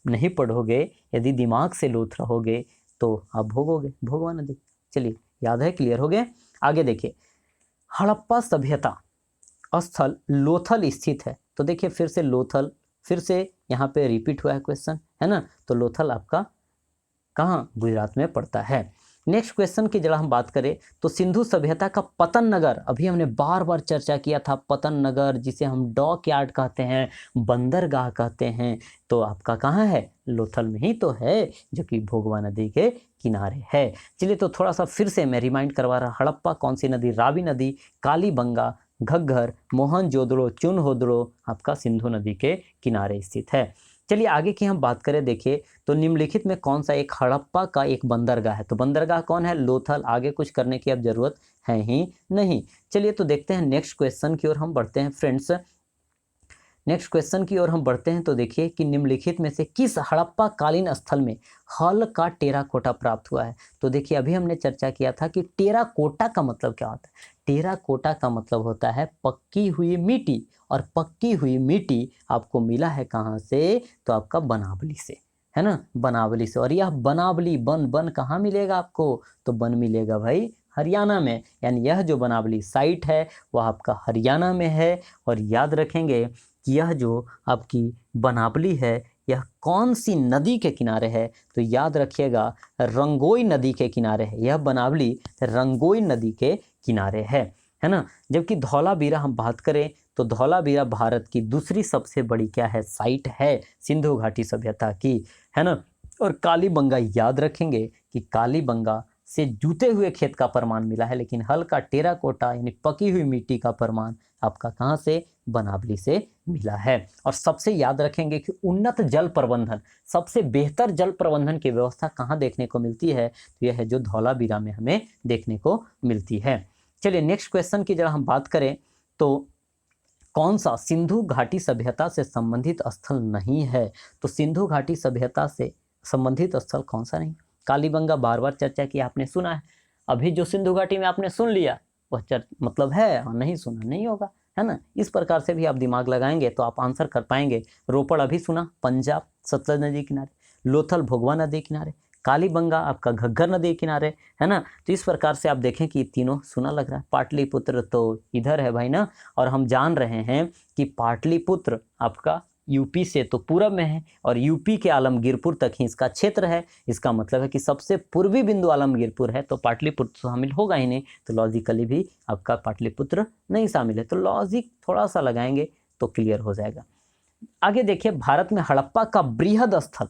नहीं पढ़ोगे, यदि दिमाग से लोथ रहोगे तो आप भोगोगे, भोगवा नदी। चलिए याद है, क्लियर हो गए। आगे देखिए, हड़प्पा सभ्यता स्थल लोथल स्थित है। तो देखिए फिर से लोथल, फिर से यहाँ पे रिपीट हुआ है क्वेश्चन, है ना। तो लोथल आपका कहाँ, गुजरात में पड़ता है। नेक्स्ट क्वेश्चन की जरा हम बात करें तो सिंधु सभ्यता का पतन नगर, अभी हमने बार बार चर्चा किया था, पतन नगर जिसे हम डॉक यार्ड कहते हैं, बंदरगाह कहते हैं, तो आपका कहाँ है, लोथल में ही तो है, जो कि भोगवा नदी के किनारे है। चलिए तो थोड़ा सा फिर से मैं रिमाइंड करवा रहा, हड़प्पा कौन सी नदी, रावी नदी, कालीबंगा, घग्गर, मोहनजोदड़ो, चुनहोदड़ो आपका सिंधु नदी के किनारे स्थित है। चलिए आगे की हम बात करें, देखिए तो निम्नलिखित में कौन सा एक हड़प्पा का एक बंदरगाह है। तो बंदरगाह कौन है, लोथल। आगे कुछ करने की अब जरूरत है ही नहीं। चलिए तो देखते हैं नेक्स्ट क्वेश्चन की ओर हम बढ़ते हैं फ्रेंड्स। नेक्स्ट क्वेश्चन की ओर हम बढ़ते हैं तो देखिए कि निम्नलिखित में से किस हड़प्पा कालीन स्थल में हल का टेराकोटा प्राप्त हुआ है। तो देखिए अभी हमने चर्चा किया था कि टेराकोटा का मतलब क्या होता है। टेराकोटा का मतलब होता है पक्की हुई मिट्टी, और पक्की हुई मिट्टी आपको मिला है कहाँ से, तो आपका बनावली से, है ना, बनावली से। और यह बनावली बन कहाँ मिलेगा आपको, तो बन मिलेगा भाई हरियाणा में। यानी यह जो बनावली साइट है वह आपका हरियाणा में है। और याद रखेंगे कि यह जो आपकी बनावली है यह कौन सी नदी के किनारे है, तो याद रखिएगा रंगोई नदी के किनारे है। यह बनावली रंगोई नदी के किनारे है ना। जबकि धौलावीरा हम बात करें तो धौलावीरा भारत की दूसरी सबसे बड़ी क्या है, साइट है सिंधु घाटी सभ्यता की, है ना। और कालीबंगा याद रखेंगे कि कालीबंगा से जूते हुए खेत का प्रमाण मिला है, लेकिन हल्का टेराकोटा यानी पकी हुई मिट्टी का प्रमाण आपका कहाँ से, बनावली से मिला है। और सबसे याद रखेंगे कि उन्नत जल प्रबंधन, सबसे बेहतर जल प्रबंधन की व्यवस्था कहाँ देखने को मिलती है, तो यह है जो धौलावीरा में हमें देखने को मिलती है। चलिए नेक्स्ट क्वेश्चन की जरा हम बात करें तो कौन सा सिंधु घाटी सभ्यता से संबंधित स्थल नहीं है, तो सिंधु घाटी सभ्यता से संबंधित स्थल कौन सा नहीं। कालीबंगा बार बार चर्चा की आपने सुना है, अभी जो सिंधु घाटी में आपने सुन लिया वह मतलब है, और नहीं सुना नहीं होगा, है ना। इस प्रकार से भी आप दिमाग लगाएंगे तो आप आंसर कर पाएंगे। रोपड़ अभी सुना, पंजाब सतलज नदी किनारे, लोथल भोगवा नदी किनारे, कालीबंगा आपका घग्गर नदी किनारे, है ना। तो इस प्रकार से आप देखें कि तीनों सुना लग रहा है। पाटलिपुत्र तो इधर है भाई ना, और हम जान रहे हैं कि पाटलिपुत्र आपका यूपी से तो पूरब में है और यूपी के आलमगीरपुर तक ही इसका क्षेत्र है। इसका मतलब है कि सबसे पूर्वी बिंदु आलमगीरपुर है, तो पाटलिपुत्र शामिल होगा ही नहीं, तो लॉजिकली भी आपका पाटलिपुत्र नहीं शामिल है। तो लॉजिक थोड़ा सा लगाएंगे तो क्लियर हो जाएगा। आगे देखिए, भारत में हड़प्पा का बृहद स्थल,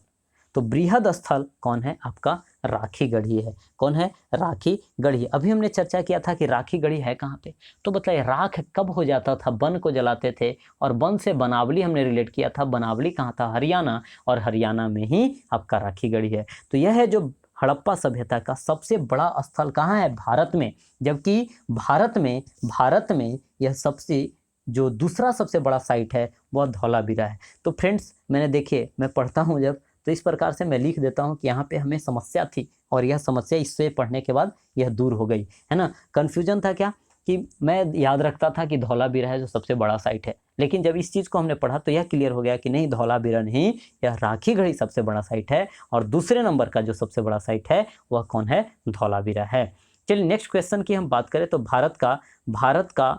तो बृहद स्थल कौन है, आपका राखी गढ़ी है। कौन है, राखी गढ़ी। अभी हमने चर्चा किया था कि राखी गढ़ी है कहाँ पे, तो बताइए राख कब हो जाता था, वन को जलाते थे, और वन से बनावली हमने रिलेट किया था। बनावली कहाँ था, हरियाणा, और हरियाणा में ही आपका राखी गढ़ी है। तो यह है जो हड़प्पा सभ्यता का सबसे बड़ा स्थल कहाँ है, भारत में। जबकि भारत में यह सबसे जो दूसरा सबसे बड़ा साइट है वह धौलावीरा है। तो फ्रेंड्स मैंने देखिए, मैं पढ़ता हूँ जब, तो इस प्रकार से मैं लिख देता हूँ कि यहाँ पे हमें समस्या थी और यह समस्या इससे पढ़ने के बाद यह दूर हो गई, है ना। कन्फ्यूजन था क्या, कि मैं याद रखता था कि धौलावीरा है जो सबसे बड़ा साइट है, लेकिन जब इस चीज़ को हमने पढ़ा तो यह क्लियर हो गया कि नहीं, धौलावीरा नहीं, यह राखी गढ़ी सबसे बड़ा साइट है, और दूसरे नंबर का जो सबसे बड़ा साइट है वह कौन है, धौलावीरा है। चलिए नेक्स्ट क्वेश्चन की हम बात करें तो भारत का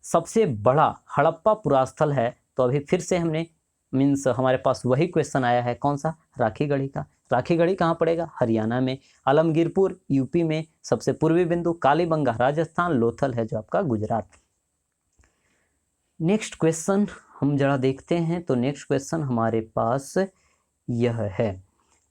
सबसे बड़ा हड़प्पा पुरास्थल है, तो अभी फिर से हमने मीन्स हमारे पास वही क्वेश्चन आया है, कौन सा, राखी गढ़ी का। राखी गढ़ी कहाँ पड़ेगा, हरियाणा में, आलमगीरपुर यूपी में, सबसे पूर्वी बिंदु कालीबंगा राजस्थान, लोथल है जो आपका गुजरात। नेक्स्ट क्वेश्चन हम जरा देखते हैं, तो नेक्स्ट क्वेश्चन हमारे पास यह है।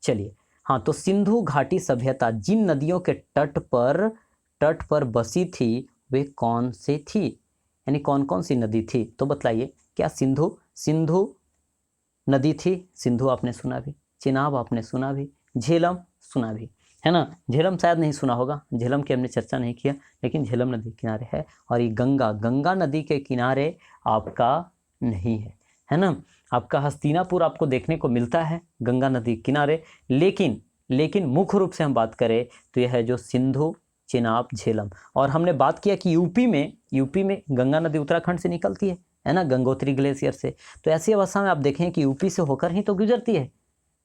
चलिए हाँ, तो सिंधु घाटी सभ्यता जिन नदियों के तट पर बसी थी वे कौन से थी, यानी कौन कौन सी नदी थी, तो बताइए। क्या सिंधु नदी थी, सिंधु आपने सुना भी, चिनाब आपने सुना भी, झेलम सुना भी, है ना। झेलम शायद नहीं सुना होगा, झेलम की हमने चर्चा नहीं किया, लेकिन झेलम नदी किनारे है। और ये गंगा नदी के किनारे आपका नहीं है ना। आपका हस्तिनापुर आपको देखने को मिलता है गंगा नदी किनारे, लेकिन मुख्य रूप से हम बात करें तो यह है जो सिंधु, चिनाब, झेलम। और हमने बात किया कि यूपी में गंगा नदी उत्तराखंड से निकलती है ना, गंगोत्री ग्लेशियर से। तो ऐसी अवस्था में आप देखें कि यूपी से होकर ही तो गुजरती है,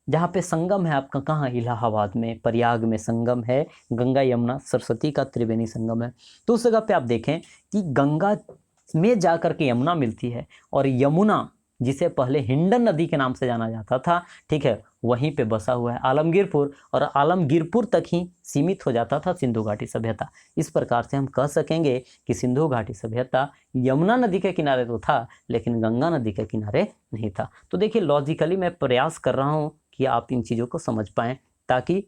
जहाँ पे संगम है आपका, कहाँ, इलाहाबाद में, प्रयाग में संगम है, गंगा यमुना सरस्वती का त्रिवेणी संगम है। तो उस जगह पे आप देखें कि गंगा में जाकर के यमुना मिलती है, और यमुना जिसे पहले हिंडन नदी के नाम से जाना जाता था, ठीक है, वहीं पे बसा हुआ है आलमगीरपुर, और आलमगीरपुर तक ही सीमित हो जाता था सिंधु घाटी सभ्यता। इस प्रकार से हम कह सकेंगे कि सिंधु घाटी सभ्यता यमुना नदी के किनारे तो था, लेकिन गंगा नदी के किनारे नहीं था। तो देखिए लॉजिकली मैं प्रयास कर रहा हूँ कि आप इन चीज़ों को समझ पाएँ, ताकि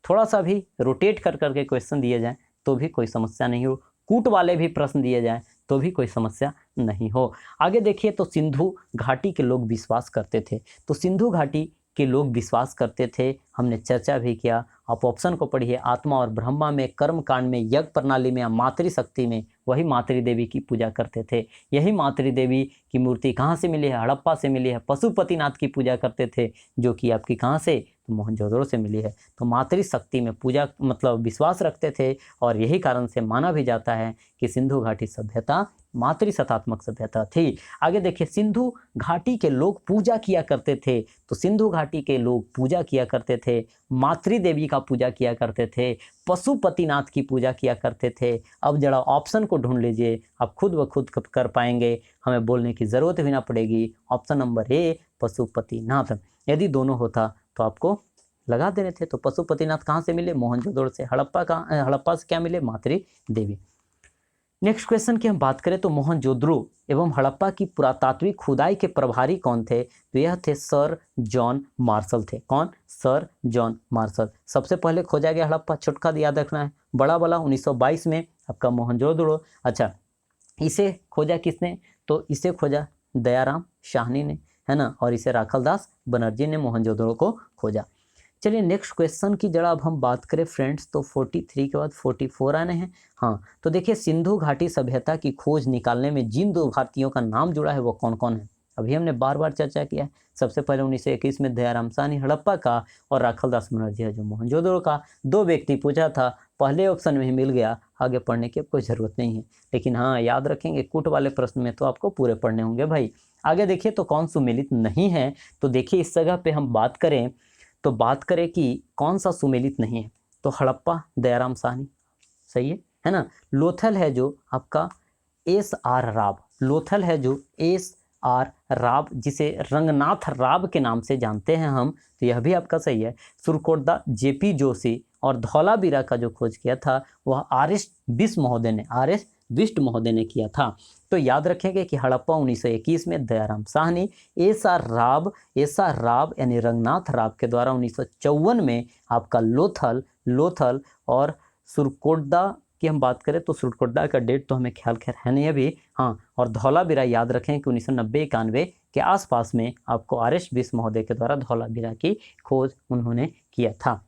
थोड़ा सा भी रोटेट कर करके क्वेश्चन दिए जाएँ तो भी कोई समस्या नहीं हो, कूट वाले भी प्रश्न दिए जाएँ तो भी कोई समस्या नहीं हो। आगे देखिए, तो सिंधु घाटी के लोग विश्वास करते थे, तो सिंधु घाटी के लोग विश्वास करते थे, हमने चर्चा भी किया। आप ऑप्शन को पढ़िए, आत्मा और ब्रह्मा में, कर्म कांड में, यज्ञ प्रणाली में, मातृशक्ति में, वही मातृदेवी की पूजा करते थे। यही मातृदेवी की मूर्ति कहाँ से मिली है, हड़प्पा से मिली है। पशुपतिनाथ की पूजा करते थे, जो कि आपकी कहाँ से, तो मोहनजोदड़ो से मिली है। तो मातृशक्ति में पूजा मतलब विश्वास रखते थे, और यही कारण से माना भी जाता है कि सिंधु घाटी सभ्यता मातृसत्तात्मक सभ्यता थी। आगे देखिए, सिंधु घाटी के लोग पूजा किया करते थे, तो सिंधु घाटी के लोग पूजा किया करते थे, मातृदेवी का पूजा किया करते थे, पशुपतिनाथ की पूजा किया करते थे। अब जरा ऑप्शन को ढूंढ लीजिए, आप खुद ब खुद कर पाएंगे, हमें बोलने की ज़रूरत भी ना पड़ेगी। Option number A Pashupatinath. यदि दोनों होता तो आपको लगा देने थे। तो पशुपतिनाथ कहाँ से मिले, मोहनजोदड़ो से। हड़प्पा से क्या मिले, मातृदेवी। नेक्स्ट क्वेश्चन की हम बात करें तो मोहनजोदड़ो एवं हड़प्पा की पुरातात्विक खुदाई के प्रभारी कौन थे? तो यह थे सर जॉन मार्शल थे। कौन? Sir John Marshall. सबसे पहले खोजा गया हड़प्पा, छोटका याद रखना है, बड़ा वाला 1922 में आपका मोहनजोदड़ो। अच्छा, इसे खोजा किसने? तो इसे खोजा दयाराम साहनी ने, है ना, और इसे राखलदास बनर्जी ने मोहनजोदड़ो को खोजा। चलिए नेक्स्ट क्वेश्चन की जरा अब हम बात करें फ्रेंड्स, तो 43 के बाद 44 आने हैं। हाँ, तो देखिए सिंधु घाटी सभ्यता की खोज निकालने में जिन दो भारतीयों का नाम जुड़ा है वो कौन कौन है? अभी हमने बार बार चर्चा किया है। सबसे पहले 1921 में दयाराम साहनी हड़प्पा का, और राखलदास बनर्जी है जो मोहनजोदड़ो का। दो व्यक्ति पूछा था, पहले ऑप्शन में ही मिल गया, आगे पढ़ने की कोई ज़रूरत नहीं है। लेकिन हाँ, याद रखेंगे कूट वाले प्रश्न में तो आपको पूरे पढ़ने होंगे भाई। आगे देखिए तो कौन सुमेलित नहीं है? तो देखिए इस जगह पे हम बात करें तो बात करें कि कौन सा सुमेलित नहीं है, तो हड़प्पा दयाराम साहनी सही है ना। लोथल है जो आपका एस आर राव, लोथल है जो एस आर राव, जिसे रंगनाथ राव के नाम से जानते हैं हम, तो यह भी आपका सही है। सुरकोटदा जेपी जोशी, और धौलावीरा का जो खोज किया था वह आर एस बिष्ट महोदय ने किया था। तो याद रखेंगे कि हड़प्पा 1921 में दयाराम साहनी, एस आर राव यानी रंगनाथ राव के द्वारा 1954 में आपका लोथल और सुरकोटदा की हम बात करें तो सुरकोटदा का डेट तो हमें ख्याल खैर है नहीं अभी। हाँ, और धौलावीरा याद रखें कि 1990-91 के आसपास में आपको आर एस बिष्ट महोदय के द्वारा धौलावीरा की खोज उन्होंने किया था।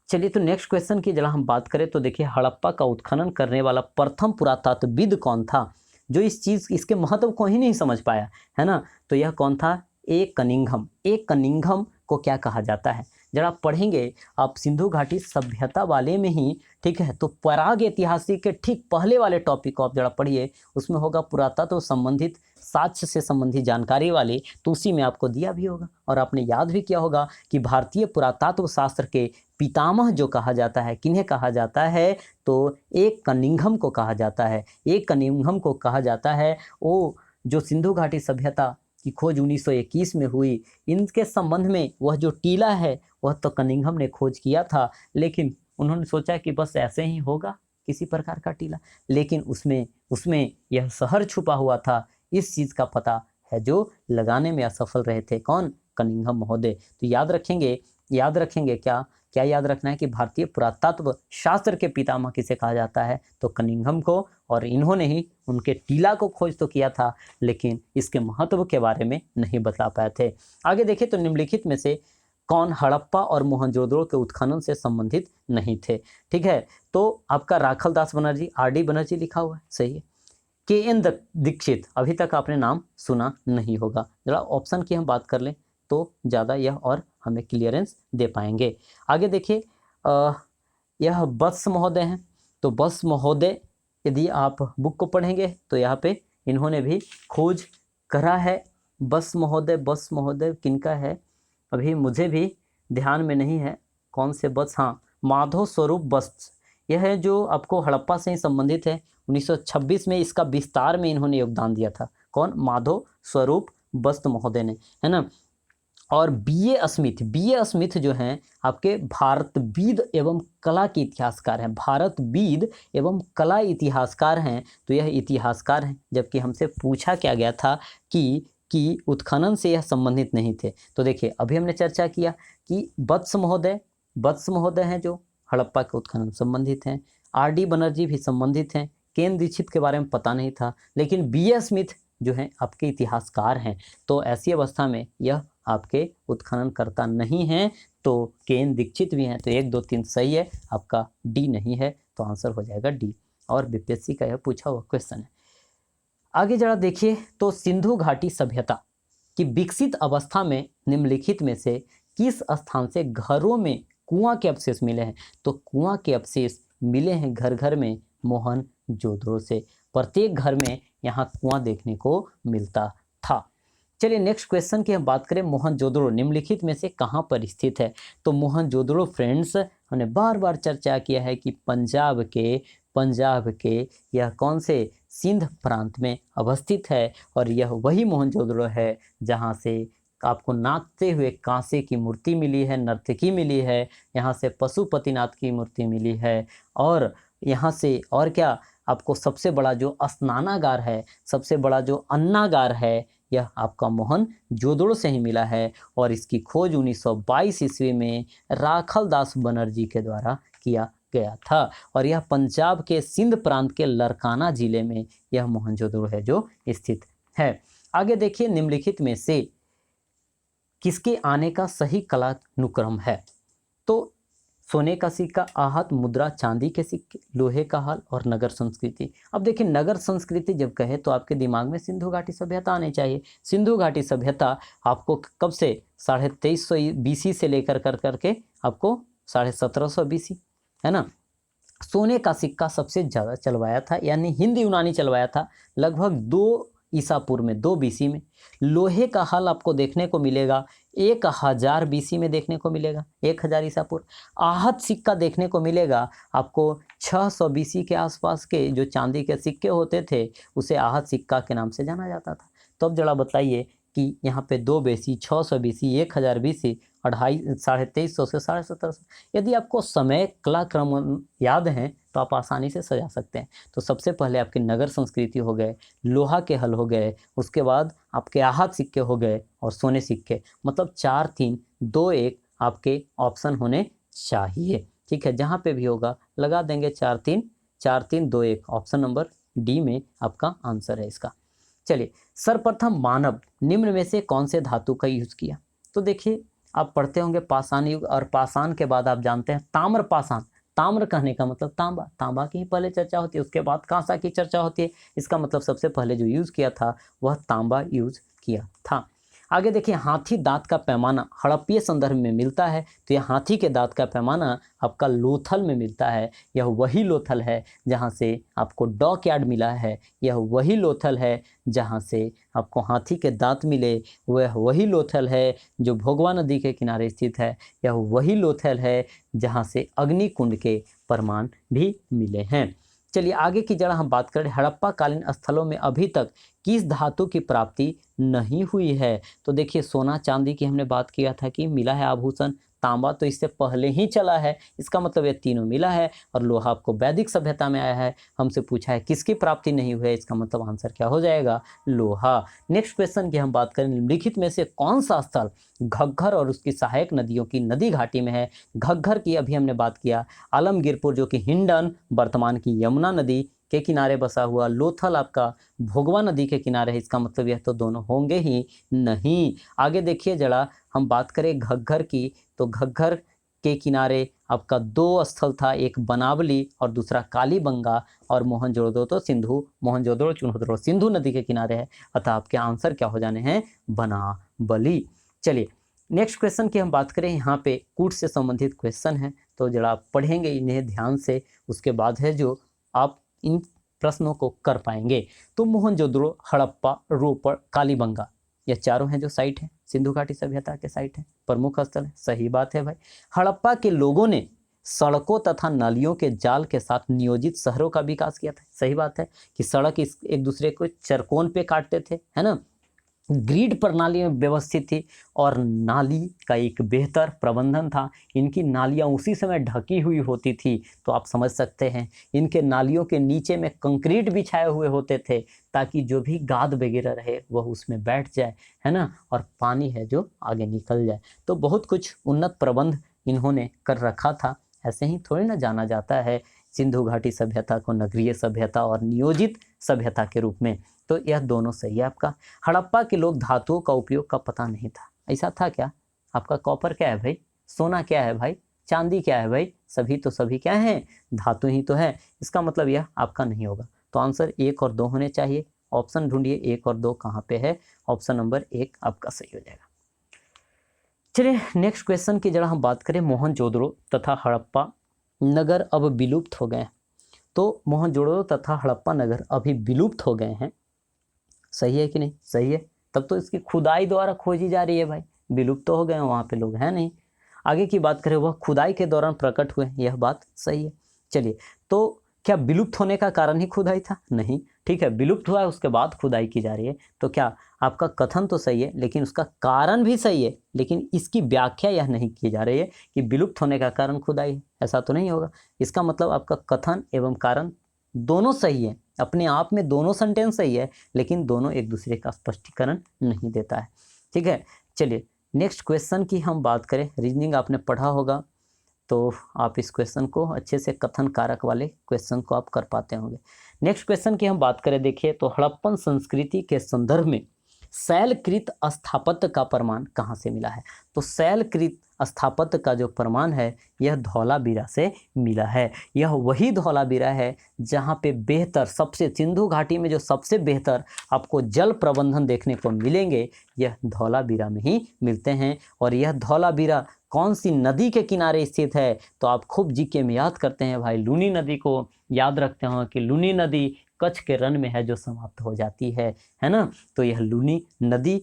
चलिए तो नेक्स्ट क्वेश्चन की जरा हम बात करें तो देखिए हड़प्पा का उत्खनन करने वाला प्रथम पुरातत्वविद कौन था, जो इसके महत्व को ही नहीं समझ पाया, है ना। तो यह कौन था? ए कनिंघम को क्या कहा जाता है? जरा पढ़ेंगे आप सिंधु घाटी सभ्यता वाले में ही, ठीक है, तो पराग ऐतिहासिक के ठीक पहले वाले टॉपिक को आप जरा पढ़िए, उसमें होगा पुरातत्व संबंधित, साक्ष्य से संबंधित जानकारी वाले, तो उसी में आपको दिया भी होगा और आपने याद भी किया होगा कि भारतीय पुरातत्व शास्त्र के पितामह जो कहा जाता है, किन्हें कहा जाता है? तो एक कनिंघम को कहा जाता है। एक कनिंघम को कहा जाता है वो जो सिंधु घाटी सभ्यता की खोज 1921 में हुई, इनके संबंध में वह जो टीला है वह तो कनिंघम ने खोज किया था, लेकिन उन्होंने सोचा कि बस ऐसे ही होगा किसी प्रकार का टीला, लेकिन उसमें यह शहर छुपा हुआ था, इस चीज़ का पता है जो लगाने में असफल रहे थे। कौन? कनिंघम महोदय। तो याद रखेंगे क्या याद रखना है कि भारतीय पुरातत्व शास्त्र के पितामह किसे कहा जाता है? तो कनिंघम को, और इन्होंने ही उनके टीला को खोज तो किया था, लेकिन इसके महत्व के बारे में नहीं बता पाए थे। आगे देखिए तो निम्नलिखित में से कौन हड़प्पा और मोहनजोदड़ो के उत्खनन से संबंधित नहीं थे? ठीक है, तो आपका राखलदास बनर्जी, आर डी बनर्जी लिखा हुआ है, सही है। के एन दीक्षित, अभी तक आपने नाम सुना नहीं होगा। जरा ऑप्शन की हम बात कर लें तो ज़्यादा यह और हमें क्लियरेंस दे पाएंगे। आगे देखिए यह बत्स महोदय हैं, तो बत्स महोदय यदि आप बुक को पढ़ेंगे तो यहाँ पे इन्होंने भी खोज करा है। बत्स महोदय किनका है? अभी मुझे भी ध्यान में नहीं है कौन से बत्स। हाँ, माधव स्वरूप बत्स, यह है जो आपको हड़प्पा से ही संबंधित है। 1926 में इसका विस्तार में इन्होंने योगदान दिया था। कौन? माधव स्वरूप बत्स महोदय ने, है ना। और बी ए स्मिथ जो हैं आपके भारतविद एवं कला के इतिहासकार हैं, भारतविद एवं कला इतिहासकार हैं। तो यह इतिहासकार हैं, जबकि हमसे पूछा क्या गया था कि उत्खनन से यह संबंधित नहीं थे। तो देखिए अभी हमने चर्चा किया कि बत्स महोदय हैं जो हड़प्पा के उत्खनन संबंधित हैं। आर डी बनर्जी भी संबंधित हैं। केन दीक्षित के बारे में पता नहीं था, लेकिन बी ए स्मिथ जो हैं आपके इतिहासकार हैं। तो ऐसी अवस्था में यह आपके उत्खननकर्ता नहीं हैं, तो केन दीक्षित भी हैं। तो 1 2 3 सही है, आपका डी नहीं है, तो आंसर हो जाएगा डी। और बीपीएससी का यह पूछा हुआ क्वेश्चन है। आगे जरा देखिए तो सिंधु घाटी सभ्यता की विकसित अवस्था में निम्नलिखित में से किस स्थान से घरों में कुआं के अवशेष मिले हैं? तो कुआं के अवशेष मिले हैं घर घर में मोहनजोदड़ो से। प्रत्येक घर में यहाँ कुआं देखने को मिलता था। चलिए नेक्स्ट क्वेश्चन की हम बात करें, मोहनजोदड़ो निम्नलिखित में से कहाँ पर स्थित है? तो मोहनजोदड़ो फ्रेंड्स हमने बार बार चर्चा किया है कि पंजाब के यह कौन से सिंध प्रांत में अवस्थित है, और यह वही मोहनजोदड़ो है जहाँ से आपको नाचते हुए कांसे की मूर्ति मिली है, नर्तकी मिली है, यहाँ से पशुपतिनाथ की मूर्ति मिली है, और यहाँ से और क्या आपको सबसे बड़ा जो स्नानागार है, सबसे बड़ा जो अन्नागार है, यह आपका मोहनजोदड़ो से ही मिला है। और इसकी खोज 1922 ईस्वी में राखल दास बनर्जी के द्वारा किया गया था। और यह पंजाब के सिंध प्रांत के लरकाना जिले में यह मोहनजोदड़ो है जो स्थित है। आगे देखिए, निम्नलिखित में से किसके आने का सही कालानुक्रम है? तो सोने का सिक्का, आहत मुद्रा, चांदी के सिक्के, लोहे का हाल और नगर संस्कृति। अब देखिए, नगर संस्कृति जब कहे तो आपके दिमाग में सिंधु घाटी सभ्यता आनी चाहिए। सिंधु घाटी सभ्यता आपको कब से 2350 BC से लेकर करके आपको 1750 BC, है ना। सोने का सिक्का सबसे ज़्यादा चलवाया था, यानी हिंद यूनानी चलवाया था, लगभग 2 ईसा पूर्व में, 2 BC में। लोहे का हल आपको देखने को मिलेगा 1000 BC में देखने को मिलेगा, 1000 ईसा पूर्व। आहत सिक्का देखने को मिलेगा आपको 600 BC के आसपास के जो चांदी के सिक्के होते थे उसे आहत सिक्का के नाम से जाना जाता था। तो अब जरा बताइए कि यहाँ पे 2 BC, 600 BC, 1000 BC, 2350 से 1750। यदि आपको समय कलाक्रम याद हैं तो आप आसानी से सजा सकते हैं। तो सबसे पहले आपके नगर संस्कृति हो गए, लोहा के हल हो गए, उसके बाद आपके आहत सिक्के हो गए और सोने सिक्के। मतलब 4 3 2 1 आपके ऑप्शन होने चाहिए। ठीक है, जहाँ पे भी होगा लगा देंगे 4 3 2 1। ऑप्शन नंबर डी में आपका आंसर है इसका। चलिए, सर्वप्रथम मानव निम्न में से कौन से धातु का यूज किया? तो देखिए, आप पढ़ते होंगे पाषाण युग, और पाषाण के बाद आप जानते हैं ताम्र पाषाण। ताम्र कहने का मतलब तांबा, तांबा की ही पहले चर्चा होती है, उसके बाद कांसा की चर्चा होती है। इसका मतलब सबसे पहले जो यूज़ किया था वह तांबा यूज़ किया था। आगे देखिए, हाथी दांत का पैमाना हड़प्पीय संदर्भ में मिलता है। तो यह हाथी के दांत का पैमाना आपका लोथल में मिलता है। यह वही लोथल है जहाँ से आपको डॉक यार्ड मिला है, यह वही लोथल है जहाँ से आपको हाथी के दांत मिले, वह वही लोथल है जो भोगवा नदी के किनारे स्थित है, यह वही लोथल है जहाँ से अग्निकुंड के प्रमाण भी मिले हैं। चलिए, आगे की जरा हम बात करें, हड़प्पा कालीन स्थलों में अभी तक किस धातु की प्राप्ति नहीं हुई है? तो देखिए, सोना चांदी की हमने बात किया था कि मिला है आभूषण, तांबा तो इससे पहले ही चला है, इसका मतलब ये तीनों मिला है। और लोहा आपको वैदिक सभ्यता में आया है। हमसे पूछा है किसकी प्राप्ति नहीं हुई है, इसका मतलब आंसर क्या हो जाएगा? लोहा। नेक्स्ट क्वेश्चन की हम बात करें, निम्नलिखित में से कौन सा स्थल घग्गर और उसकी सहायक नदियों की नदी घाटी में है? घग्गर की अभी हमने बात किया, आलमगीरपुर जो कि हिंडन वर्तमान की यमुना नदी के किनारे बसा हुआ, लोथल आपका भोगवा नदी के किनारे है। इसका मतलब यह तो दोनों होंगे ही नहीं। आगे देखिए जरा, हम बात करें घग्गर की, तो घग्गर के किनारे आपका 2 स्थल था, एक बनावली और दूसरा कालीबंगा। और मोहनजोदड़ो तो मोहनजोदड़ो चुनहोदड़ो सिंधु नदी के किनारे है। अतः आपके आंसर क्या हो जाने हैं? बनावली। चलिए, नेक्स्ट क्वेश्चन की हम बात करें, यहाँ पे कूट से संबंधित क्वेश्चन है, तो जरा आप पढ़ेंगे इन्हें ध्यान से, उसके बाद है जो आप इन प्रश्नों को कर पाएंगे। तो मोहनजोदड़ो, हड़प्पा, रोपड़, कालीबंगा, ये चारों हैं जो साइट है, सिंधु घाटी सभ्यता के साइट हैं, प्रमुख स्थल है। सही बात है भाई। हड़प्पा के लोगों ने सड़कों तथा नालियों के जाल के साथ नियोजित शहरों का विकास किया था। सही बात है कि सड़क एक दूसरे को चरकोन पे काटते थे, है ना। ग्रिड प्रणाली में व्यवस्थित थी और नाली का एक बेहतर प्रबंधन था। इनकी नालियाँ उसी समय ढकी हुई होती थी, तो आप समझ सकते हैं इनके नालियों के नीचे में कंक्रीट बिछाए हुए होते थे ताकि जो भी गाद वगैरह रहे वह उसमें बैठ जाए, है ना, और पानी है जो आगे निकल जाए। तो बहुत कुछ उन्नत प्रबंध इन्होंने कर रखा था। ऐसे ही थोड़ी ना जाना जाता है सिंधु घाटी सभ्यता को नगरीय सभ्यता और नियोजित सभ्यता के रूप में। तो यह दोनों सही है आपका। हड़प्पा के लोग धातुओं का उपयोग का पता नहीं था। ऐसा था क्या? आपका कॉपर क्या है भाई? सोना क्या है भाई? चांदी क्या है भाई? सभी तो सभी क्या हैं? धातु ही तो है। इसका मतलब यह आपका नहीं होगा। तो आंसर 1 और 2 होने चाहिए। ऑप्शन ढूंढिए 1 और 2 कहाँ पे है? ऑप्शन नंबर 1 आपका सही हो जाएगा। चलिए, नेक्स्ट क्वेश्चन की जरा हम बात करें, मोहनजोदड़ो तथा हड़प्पा नगर अब विलुप्त हो गए। तो मोहनजोदड़ो तथा हड़प्पा नगर अभी विलुप्त हो गए हैं। सही है कि नहीं? सही है। तब तो इसकी खुदाई द्वारा खोजी जा रही है भाई। विलुप्त तो हो गए, वहाँ पे लोग हैं नहीं। आगे की बात करें, वह खुदाई के दौरान प्रकट हुए, यह बात सही है। चलिए, तो क्या विलुप्त होने का कारण ही खुदाई था? नहीं। ठीक है, विलुप्त हुआ है उसके बाद खुदाई की जा रही है, तो क्या आपका कथन तो सही है लेकिन उसका कारण भी सही है, लेकिन इसकी व्याख्या यह नहीं की जा रही है कि विलुप्त होने का कारण खुदाई है, ऐसा तो नहीं होगा। इसका मतलब आपका कथन एवं कारण दोनों सही है, अपने आप में दोनों सेंटेंस सही है, लेकिन दोनों एक दूसरे का स्पष्टीकरण नहीं देता है। ठीक है, चलिए नेक्स्ट क्वेश्चन की हम बात करें। रीजनिंग आपने पढ़ा होगा, तो आप इस क्वेश्चन को अच्छे से कथन कारक वाले क्वेश्चन को आप कर पाते होंगे। नेक्स्ट क्वेश्चन की हम बात करें, देखिए तो हड़प्पन संस्कृति के संदर्भ में शैलकृत स्थापत्य का प्रमाण कहाँ से मिला है? तो शैलकृत स्थापत्य का जो प्रमाण है यह धौलावीरा से मिला है। यह वही धौलावीरा है जहाँ पे बेहतर, सबसे सिंधु घाटी में जो सबसे बेहतर आपको जल प्रबंधन देखने को मिलेंगे, यह धौलावीरा में ही मिलते हैं। और यह धौलावीरा कौन सी नदी के किनारे स्थित है? तो आप खूब जीके में याद करते हैं भाई, लूनी नदी को याद रखते हो कि लूनी नदी कच्छ के रण में है जो समाप्त हो जाती है ना। तो यह लूनी नदी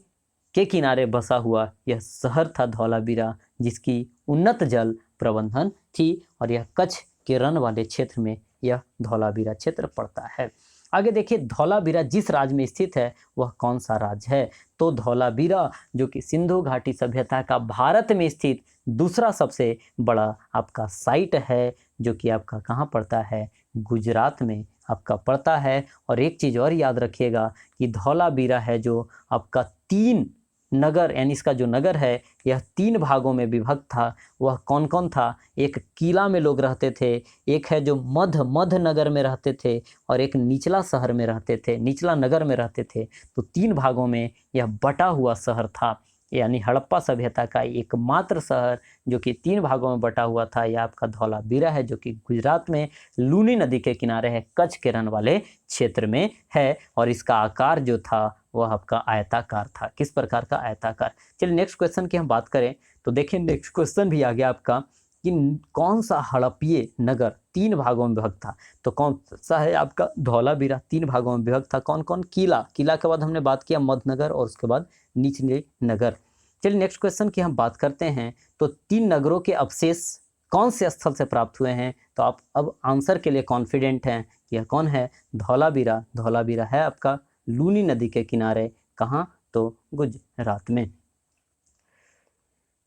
के किनारे बसा हुआ यह शहर था धौलावीरा, जिसकी उन्नत जल प्रबंधन थी, और यह कच्छ के रण वाले क्षेत्र में यह धौलावीरा क्षेत्र पड़ता है। आगे देखिए, धौलावीरा जिस राज्य में स्थित है वह कौन सा राज्य है? तो धौलावीरा जो कि सिंधु घाटी सभ्यता का भारत में स्थित दूसरा सबसे बड़ा आपका साइट है, जो कि आपका कहाँ पड़ता है? गुजरात में आपका पड़ता है। और एक चीज़ और याद रखिएगा कि धौलावीरा है जो आपका 3 नगर, यानी इसका जो नगर है यह 3 भागों में विभक्त था। वह कौन कौन था? एक किला में लोग रहते थे, एक है जो मध्य नगर में रहते थे, और एक निचला शहर में रहते थे, निचला नगर में रहते थे। तो 3 भागों में यह बटा हुआ शहर था, यानी हड़प्पा सभ्यता का एकमात्र शहर जो कि 3 भागों में बटा हुआ था, यह आपका धौलावीरा है, जो कि गुजरात में लूनी नदी के किनारे है, कच्छ के रण वाले क्षेत्र में है। और इसका आकार जो था वह आपका आयताकार था। किस प्रकार का? आयताकार। चलिए नेक्स्ट क्वेश्चन की हम बात करें, तो देखिए नेक्स्ट क्वेश्चन भी आ गया आपका कि कौन सा हड़प्पीय नगर 3 भागों में विभक्त था? तो कौन सा है आपका? धौलावीरा 3 भागों में विभक्त था। कौन कौन? किला के बाद हमने बात किया मध्यनगर, और उसके बाद निचले नगर। चलिए नेक्स्ट क्वेश्चन की हम बात करते हैं, तो 3 नगरों के अवशेष कौन से स्थल से प्राप्त हुए हैं? तो आप अब आंसर के लिए कॉन्फिडेंट हैं कि यह कौन है? धौलावीरा। धौलावीरा है आपका लूनी नदी के किनारे, कहाँ? तो गुजरात में।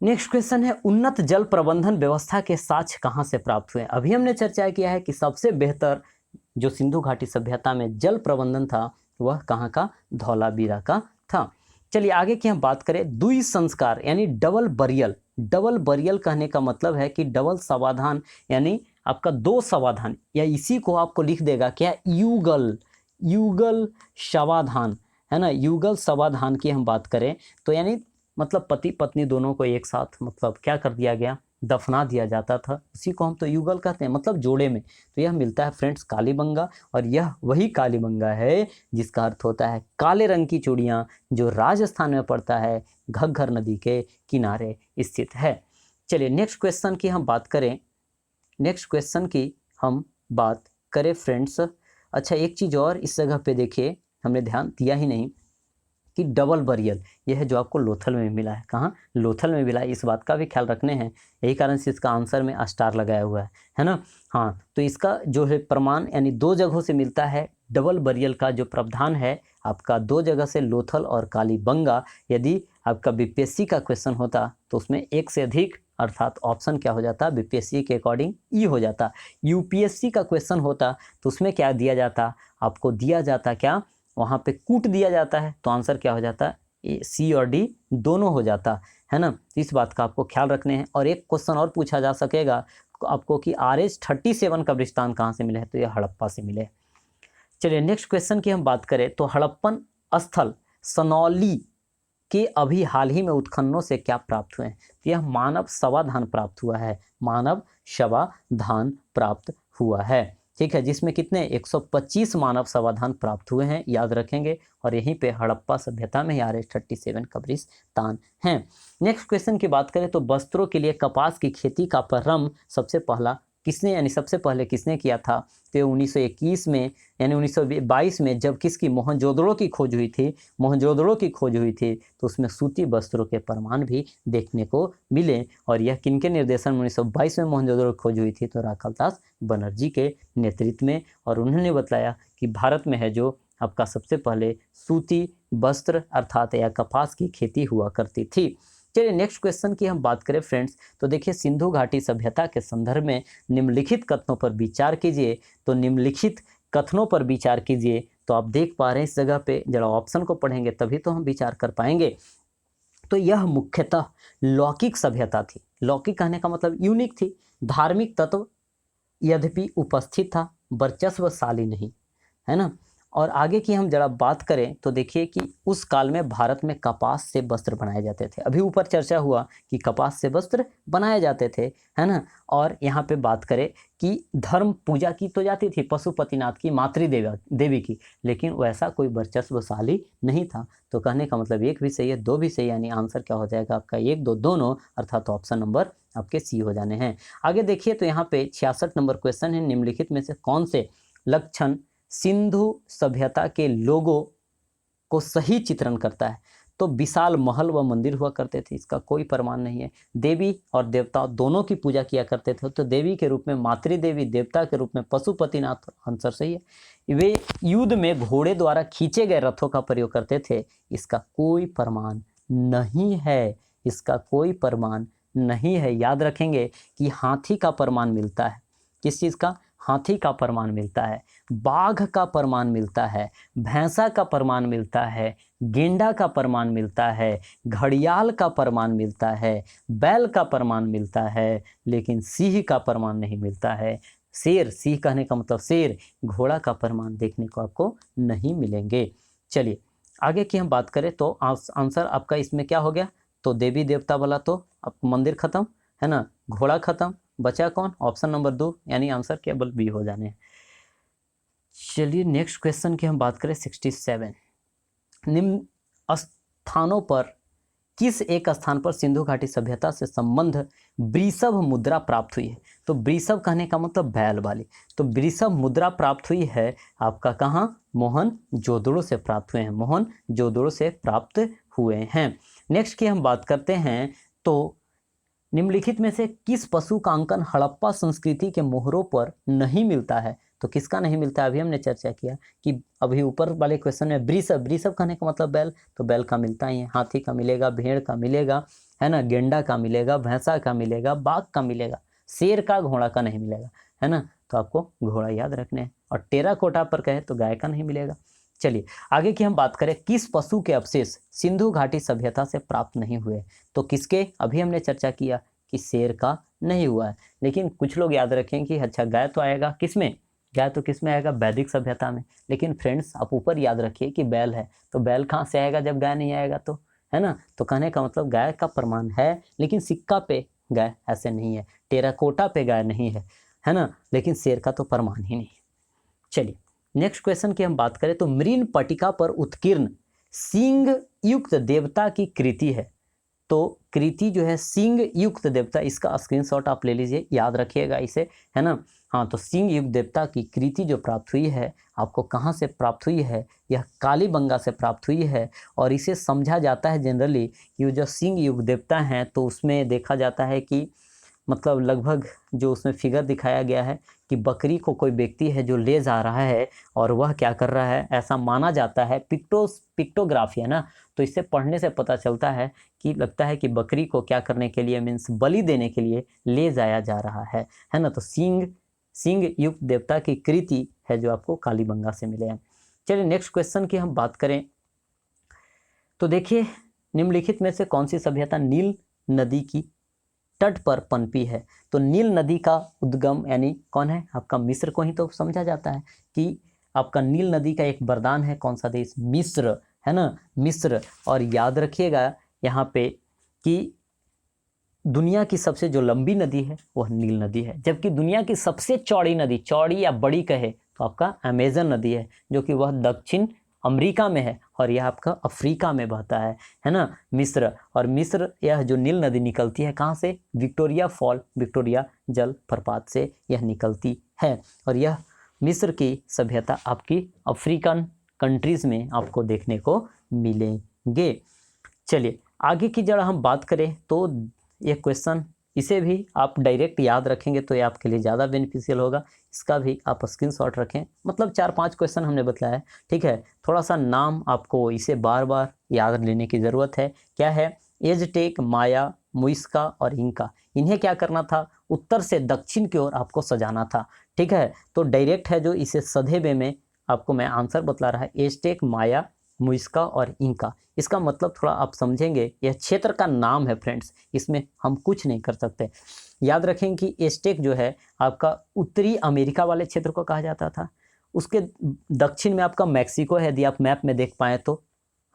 नेक्स्ट क्वेश्चन है, उन्नत जल प्रबंधन व्यवस्था के साक्ष्य कहाँ से प्राप्त हुए? अभी हमने चर्चा किया है कि सबसे बेहतर जो सिंधु घाटी सभ्यता में जल प्रबंधन था वह कहाँ का? धौलावीरा का था। चलिए आगे की हम बात करें, द्वि संस्कार यानी डबल बरियल। डबल बरियल कहने का मतलब है कि डबल समाधान, यानी आपका 2 समाधान, या इसी को आपको लिख देगा क्या? युगल। युगल समाधान है ना। युगल समाधान की हम बात करें तो यानी मतलब पति पत्नी दोनों को एक साथ मतलब क्या कर दिया गया? दफना दिया जाता था, उसी को हम तो युगल कहते हैं, मतलब जोड़े में। तो यह मिलता है फ्रेंड्स कालीबंगा, और यह वही कालीबंगा है जिसका अर्थ होता है काले रंग की चूड़ियाँ, जो राजस्थान में पड़ता है, घग्गर नदी के किनारे स्थित है। चलिए नेक्स्ट क्वेश्चन की हम बात करें। नेक्स्ट क्वेश्चन की हम बात करें फ्रेंड्स, अच्छा एक चीज़ और इस जगह पे देखिए, हमने ध्यान दिया ही नहीं कि डबल बरियल यह है जो आपको लोथल में मिला है। कहाँ? लोथल में मिला है, इस बात का भी ख्याल रखने हैं। यही कारण से इसका आंसर में स्टार लगाया हुआ है ना। हाँ, तो इसका जो है प्रमाण यानी 2 जगहों से मिलता है। डबल बरियल का जो प्रावधान है आपका 2 जगह से, लोथल और कालीबंगा। यदि आपका बीपीएससी का क्वेश्चन होता तो उसमें 1 से अधिक, अर्थात ऑप्शन क्या हो जाता? बीपीएससी के अकॉर्डिंग ई हो जाता। यूपीएससी का क्वेश्चन होता तो उसमें क्या दिया जाता? आपको दिया जाता क्या? वहाँ पे कूट दिया जाता है, तो आंसर क्या हो जाता? सी और डी दोनों हो जाता है ना। इस बात का आपको ख्याल रखने हैं। और एक क्वेश्चन और पूछा जा सकेगा आपको कि RH-37 कब्रिस्तान कहाँ से मिले हैं? तो ये हड़प्पा से मिले। चलिए नेक्स्ट क्वेश्चन की हम बात करें, तो हड़प्पन स्थल सनौली के अभी हाल ही में उत्खननों से क्या प्राप्त हुए हैं? तो यह मानव शवाधान प्राप्त हुआ है। मानव शवाधान प्राप्त हुआ है, ठीक है, जिसमें कितने? 125 मानव शवाधान प्राप्त हुए हैं, याद रखेंगे। और यहीं पे हड़प्पा सभ्यता में RH-37 कब्रिस्तान हैं। नेक्स्ट क्वेश्चन की बात करें, तो वस्त्रों के लिए कपास की खेती का प्रारंभ सबसे पहले किसने किया था? तो 1921 में, यानी 1922 में, जब किसकी? मोहनजोदड़ो की खोज हुई थी। मोहनजोदड़ो की खोज हुई थी तो उसमें सूती वस्त्रों के प्रमाण भी देखने को मिले। और यह किनके निर्देशन में 1922 में मोहनजोदड़ो की खोज हुई थी? तो राखालदास बनर्जी के नेतृत्व में। और उन्होंने बताया कि भारत में है जो आपका सबसे पहले सूती वस्त्र अर्थात या कपास की खेती हुआ करती थी। चलिए नेक्स्ट क्वेश्चन की हम बात करें फ्रेंड्स, तो देखिए सिंधु घाटी सभ्यता के संदर्भ में निम्नलिखित कथनों पर विचार कीजिए। तो निम्नलिखित कथनों पर विचार कीजिए। तो आप देख पा रहे हैं इस जगह पे जरा ऑप्शन को पढ़ेंगे तभी तो हम विचार कर पाएंगे। तो यह मुख्यतः लौकिक सभ्यता थी। लौकिक कहने का मतलब यूनिक थी। धार्मिक तत्व यद्यपि उपस्थित था, वर्चस्वशाली नहीं, है ना। और आगे की हम जरा बात करें तो देखिए कि उस काल में भारत में कपास से वस्त्र बनाए जाते थे। अभी ऊपर चर्चा हुआ कि कपास से वस्त्र बनाए जाते थे, है ना। और यहाँ पे बात करें कि धर्म पूजा की तो जाती थी पशुपतिनाथ की, देवी की, लेकिन वैसा कोई वर्चस्वशाली नहीं था। तो कहने का मतलब एक भी सही है, दो भी सही, यानी आंसर क्या हो जाएगा आपका 1, 2 दोनों, अर्थात ऑप्शन नंबर आपके सी हो जाने हैं। आगे देखिए तो यहाँ पे 66 नंबर क्वेश्चन है, निम्नलिखित में से कौन से लक्षण सिंधु सभ्यता के लोगों को सही चित्रण करता है। तो विशाल महल व मंदिर हुआ करते थे, इसका कोई प्रमाण नहीं है। देवी और देवता दोनों की पूजा किया करते थे, तो देवी के रूप में मातृदेवी, देवता के रूप में पशुपतिनाथ, आंसर सही है। वे युद्ध में घोड़े द्वारा खींचे गए रथों का प्रयोग करते थे, इसका कोई प्रमाण नहीं है, इसका कोई प्रमाण नहीं है। याद रखेंगे कि हाथी का प्रमाण मिलता है, किस चीज़ का, हाथी का प्रमाण मिलता है, बाघ का प्रमाण मिलता है, भैंसा का प्रमाण मिलता है, गेंडा का प्रमाण मिलता है, घड़ियाल का प्रमाण मिलता है, बैल का प्रमाण मिलता है, लेकिन सिंह का प्रमाण नहीं मिलता है। शेर, सिंह कहने का मतलब शेर, घोड़ा का प्रमाण देखने को आपको नहीं मिलेंगे। चलिए आगे की हम बात करें तो आंसर आपका इसमें क्या हो गया, तो देवी देवता वाला तो अब मंदिर खत्म, है ना, घोड़ा खत्म, बचा कौन, ऑप्शन नंबर 2, यानी आंसर केवल बी हो जाने हैं। चलिए नेक्स्ट क्वेश्चन की हम बात करें 67। निम्न स्थानों पर किस एक स्थान पर सिंधु घाटी सभ्यता से संबंध वृषभ मुद्रा प्राप्त हुई है। तो वृषभ कहने का मतलब बैल वाली, तो वृषभ मुद्रा प्राप्त हुई है आपका कहाँ, मोहनजोदड़ो से प्राप्त हुए हैं, मोहनजोदड़ो से प्राप्त हुए हैं। नेक्स्ट की हम बात करते हैं तो निम्नलिखित में से किस पशु का अंकन हड़प्पा संस्कृति के मोहरों पर नहीं मिलता है। तो किसका नहीं मिलता है, अभी हमने चर्चा किया कि अभी ऊपर वाले क्वेश्चन में वृषभ, वृषभ कहने का मतलब बैल, तो बैल का मिलता ही है, हाथी का मिलेगा, भेड़ का मिलेगा, है ना, गेंडा का मिलेगा, भैंसा का मिलेगा, बाघ का मिलेगा, शेर का, घोड़ा का नहीं मिलेगा, है ना। तो आपको घोड़ा याद रखने हैं। और टेराकोटा पर कहे तो गाय का नहीं मिलेगा। चलिए आगे की हम बात करें, किस पशु के अवशेष सिंधु घाटी सभ्यता से प्राप्त नहीं हुए। तो किसके, अभी हमने चर्चा किया कि शेर का नहीं हुआ है, लेकिन कुछ लोग याद रखें कि अच्छा गाय तो आएगा किसमें, गाय तो किस में आएगा, वैदिक सभ्यता में। लेकिन फ्रेंड्स आप ऊपर याद रखिए कि बैल है, तो बैल कहाँ से आएगा जब गाय नहीं आएगा, तो है ना। तो कहने का मतलब गाय का प्रमाण है, लेकिन सिक्का पे गाय ऐसे नहीं है, टेराकोटा पे गाय नहीं है ना, लेकिन शेर का तो प्रमाण ही नहीं है। चलिए नेक्स्ट क्वेश्चन की हम बात करें तो मृण पट्टिका पर उत्कीर्ण सिंह युक्त देवता की कृति है। तो कृति जो है सिंह युक्त देवता, इसका स्क्रीनशॉट आप ले लीजिए, याद रखिएगा इसे, है ना। हाँ, तो सिंह युक्त देवता की कृति जो प्राप्त हुई है आपको कहाँ से प्राप्त हुई है, यह कालीबंगा से प्राप्त हुई है। और इसे समझा जाता है जनरली कि जो सिंह युक्त देवता हैं तो उसमें देखा जाता है कि मतलब लगभग जो उसमें फिगर दिखाया गया है कि बकरी को कोई व्यक्ति है जो ले जा रहा है और वह क्या कर रहा है, ऐसा माना जाता है, पिक्टोग्राफी है ना, तो इससे पढ़ने से पता चलता है कि लगता है कि बकरी को क्या करने के लिए, मीन्स बलि देने के लिए ले जाया जा रहा है ना। तो सिंह युक्त देवता की कृति है जो आपको कालीबंगा से मिले हैं। चलिए नेक्स्ट क्वेश्चन की हम बात करें तो देखिए निम्नलिखित में से कौन सी सभ्यता नील नदी की तट पर पनपी है। तो नील नदी का उद्गम यानी कौन है, आपका मिस्र को ही तो समझा जाता है कि आपका नील नदी का एक वरदान है, कौन सा देश, मिस्र, है ना, मिस्र। और याद रखिएगा यहाँ पे कि दुनिया की सबसे जो लंबी नदी है वह नील नदी है, जबकि दुनिया की सबसे चौड़ी नदी, चौड़ी या बड़ी कहे तो आपका अमेजन नदी है, जो कि वह दक्षिण अमेरिका में है और यह आपका अफ्रीका में बहता है ना, मिस्र। और मिस्र यह जो नील नदी निकलती है कहाँ से, विक्टोरिया फॉल, विक्टोरिया जल प्रपात से यह निकलती है। और यह मिस्र की सभ्यता आपकी अफ्रीकन कंट्रीज़ में आपको देखने को मिलेंगे। चलिए आगे की जरा हम बात करें तो ये क्वेश्चन, इसे भी आप डायरेक्ट याद रखेंगे तो ये आपके लिए ज़्यादा बेनिफिशियल होगा, इसका भी आप स्क्रीनशॉट रखें। मतलब 4-5 क्वेश्चन हमने बताया है, ठीक है। थोड़ा सा नाम आपको इसे बार बार याद लेने की ज़रूरत है। क्या है, एज़टेक, माया, मुइस्का और इंका, इन्हें क्या करना था, उत्तर से दक्षिण की ओर आपको सजाना था, ठीक है। तो डायरेक्ट है जो इसे सधे वे में आपको मैं आंसर बतला रहा है, एज़टेक, माया, मुइज़्का और इंका। इसका मतलब थोड़ा आप समझेंगे, यह क्षेत्र का नाम है फ्रेंड्स, इसमें हम कुछ नहीं कर सकते। याद रखें कि एज़टेक जो है आपका उत्तरी अमेरिका वाले क्षेत्र को कहा जाता था। उसके दक्षिण में आपका मैक्सिको है, यदि आप मैप में देख पाएँ तो।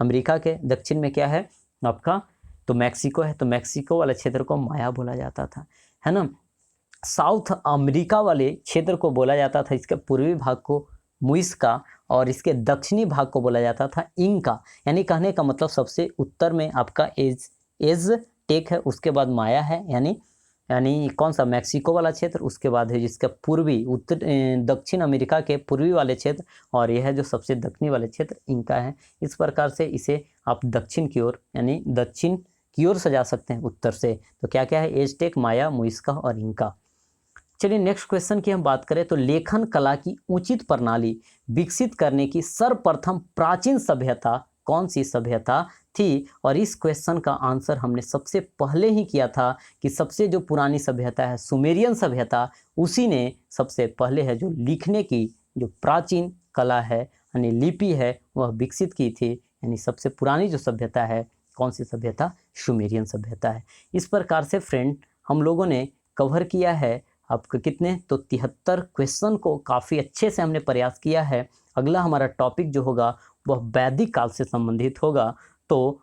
अमेरिका के दक्षिण में क्या है आपका, तो मैक्सिको है, तो मैक्सिको वाले क्षेत्र को माया बोला जाता था, है ना। साउथ अमेरिका वाले क्षेत्र को बोला जाता था, इसके पूर्वी भाग को मुइज़्का और इसके दक्षिणी भाग को बोला जाता था इंका। यानी कहने का मतलब सबसे उत्तर में आपका एज़टेक है, उसके बाद माया है, यानी कौन सा, मैक्सिको वाला क्षेत्र, उसके बाद है जिसका पूर्वी उत्तर दक्षिण अमेरिका के पूर्वी वाले क्षेत्र, और यह जो सबसे दक्षिणी वाले क्षेत्र इंका है। इस प्रकार से इसे आप दक्षिण की ओर यानी दक्षिण की ओर सजा सकते हैं उत्तर से। तो क्या क्या है, एज़टेक, माया, मुइज़्का और इंका। चलिए नेक्स्ट क्वेश्चन की हम बात करें तो लेखन कला की उचित प्रणाली विकसित करने की सर्वप्रथम प्राचीन सभ्यता कौन सी सभ्यता थी। और इस क्वेश्चन का आंसर हमने सबसे पहले ही किया था कि सबसे जो पुरानी सभ्यता है सुमेरियन सभ्यता, उसी ने सबसे पहले है जो लिखने की जो प्राचीन कला है यानी लिपि है वह विकसित की थी। यानी सबसे पुरानी जो सभ्यता है कौन सी सभ्यता, सुमेरियन सभ्यता है। इस प्रकार से फ्रेंड हम लोगों ने कवर किया है आपको कितने, तो 73 क्वेश्चन को काफ़ी अच्छे से हमने प्रयास किया है। अगला हमारा टॉपिक जो होगा वह वैदिक काल से संबंधित होगा। तो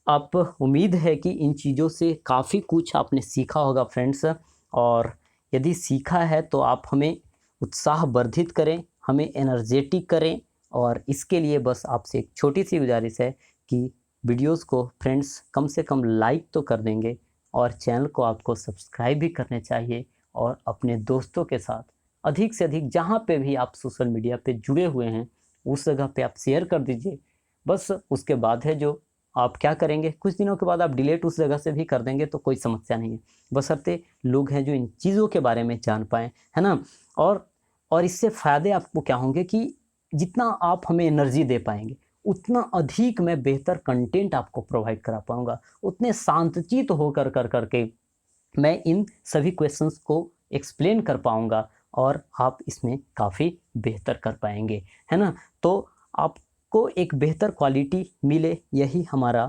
आप उम्मीद है कि इन चीज़ों से काफ़ी कुछ आपने सीखा होगा फ्रेंड्स, और यदि सीखा है तो आप हमें उत्साह वर्धित करें, हमें एनर्जेटिक करें। और इसके लिए बस आपसे एक छोटी सी गुजारिश है कि वीडियोस को फ्रेंड्स कम से कम लाइक तो कर देंगे, और चैनल को आपको सब्सक्राइब भी करने चाहिए, और अपने दोस्तों के साथ अधिक से अधिक जहाँ पे भी आप सोशल मीडिया पे जुड़े हुए हैं उस जगह पे आप शेयर कर दीजिए। बस उसके बाद है जो आप क्या करेंगे, कुछ दिनों के बाद आप डिलीट उस जगह से भी कर देंगे तो कोई समस्या नहीं है, बशर्ते लोग हैं जो इन चीज़ों के बारे में जान पाएँ, है ना। और इससे फ़ायदे आपको क्या होंगे कि जितना आप हमें एनर्जी दे पाएंगे उतना अधिक मैं बेहतर कंटेंट आपको प्रोवाइड करा पाऊँगा, उतने शांतचित्त होकर करके मैं इन सभी क्वेश्चंस को एक्सप्लेन कर पाऊँगा, और आप इसमें काफ़ी बेहतर कर पाएंगे, है ना। तो आपको एक बेहतर क्वालिटी मिले, यही हमारा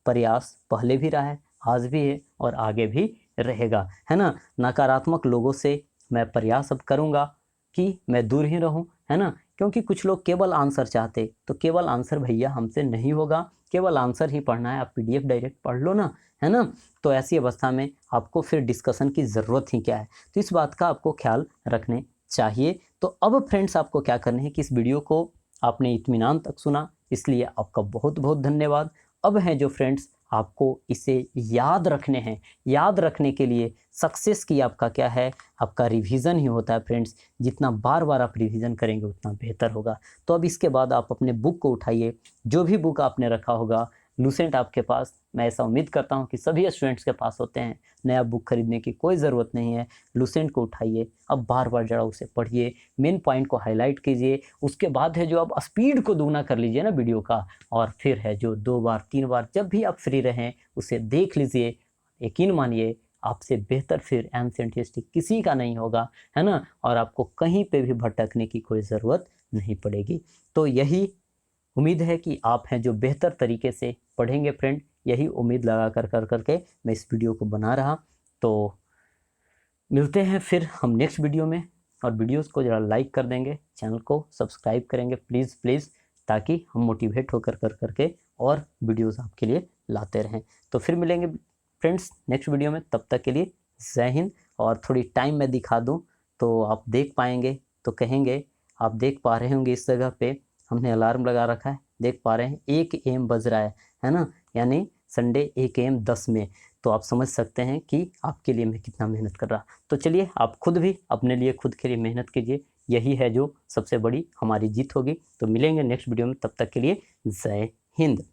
प्रयास पहले भी रहा है, आज भी है और आगे भी रहेगा, है ना। नकारात्मक लोगों से मैं प्रयास अब करूँगा कि मैं दूर ही रहूँ, है ना। क्योंकि कुछ लोग केवल आंसर चाहते, तो केवल आंसर भैया हमसे नहीं होगा, केवल आंसर ही पढ़ना है, आप पीडीएफ डायरेक्ट पढ़ लो ना, है ना। तो ऐसी अवस्था में आपको फिर डिस्कशन की ज़रूरत ही क्या है, तो इस बात का आपको ख्याल रखने चाहिए। तो अब फ्रेंड्स आपको क्या करना है कि इस वीडियो को आपने इत्मीनान तक सुना, इसलिए आपका बहुत बहुत धन्यवाद। अब हैं जो फ्रेंड्स आपको इसे याद रखने हैं, याद रखने के लिए सक्सेस की आपका क्या है, आपका रिवीजन ही होता है फ्रेंड्स। जितना बार बार आप रिवीजन करेंगे उतना बेहतर होगा। तो अब इसके बाद आप अपने बुक को उठाइए, जो भी बुक आपने रखा होगा, लूसेंट आपके पास, मैं ऐसा उम्मीद करता हूँ कि सभी स्टूडेंट्स के पास होते हैं, नया बुक खरीदने की कोई ज़रूरत नहीं है। लूसेंट को उठाइए, अब बार बार जरा उसे पढ़िए, मेन पॉइंट को हाईलाइट कीजिए, उसके बाद है जो अब स्पीड को दुगना कर लीजिए ना वीडियो का, और फिर है जो 2 बार 3 बार जब भी आप फ्री रहें उसे देख लीजिए। यकीन मानिए आपसे बेहतर फिर एंशिएंट हिस्ट्री किसी का नहीं होगा, है ना। और आपको कहीं पे भी भटकने की कोई ज़रूरत नहीं पड़ेगी। तो यही उम्मीद है कि आप हैं जो बेहतर तरीके से पढ़ेंगे फ्रेंड, यही उम्मीद लगा करके मैं इस वीडियो को बना रहा। तो मिलते हैं फिर हम नेक्स्ट वीडियो में, और वीडियोस को ज़रा लाइक कर देंगे, चैनल को सब्सक्राइब करेंगे प्लीज़ प्लीज़, ताकि हम मोटिवेट होकर करके और वीडियोस आपके लिए लाते रहें। तो फिर मिलेंगे फ्रेंड्स नेक्स्ट वीडियो में, तब तक के लिए जय हिंद। और थोड़ी टाइम मैं दिखा दूँ तो आप देख पाएंगे, तो कहेंगे आप देख पा रहे होंगे, इस जगह पे हमने अलार्म लगा रखा है, देख पा रहे हैं 1 AM बज रहा है ना, यानी संडे 1 AM 10 में। तो आप समझ सकते हैं कि आपके लिए मैं कितना मेहनत कर रहा। तो चलिए आप खुद भी अपने लिए खुद के लिए मेहनत कीजिए, यही है जो सबसे बड़ी हमारी जीत होगी। तो मिलेंगे नेक्स्ट वीडियो में, तब तक के लिए जय हिंद।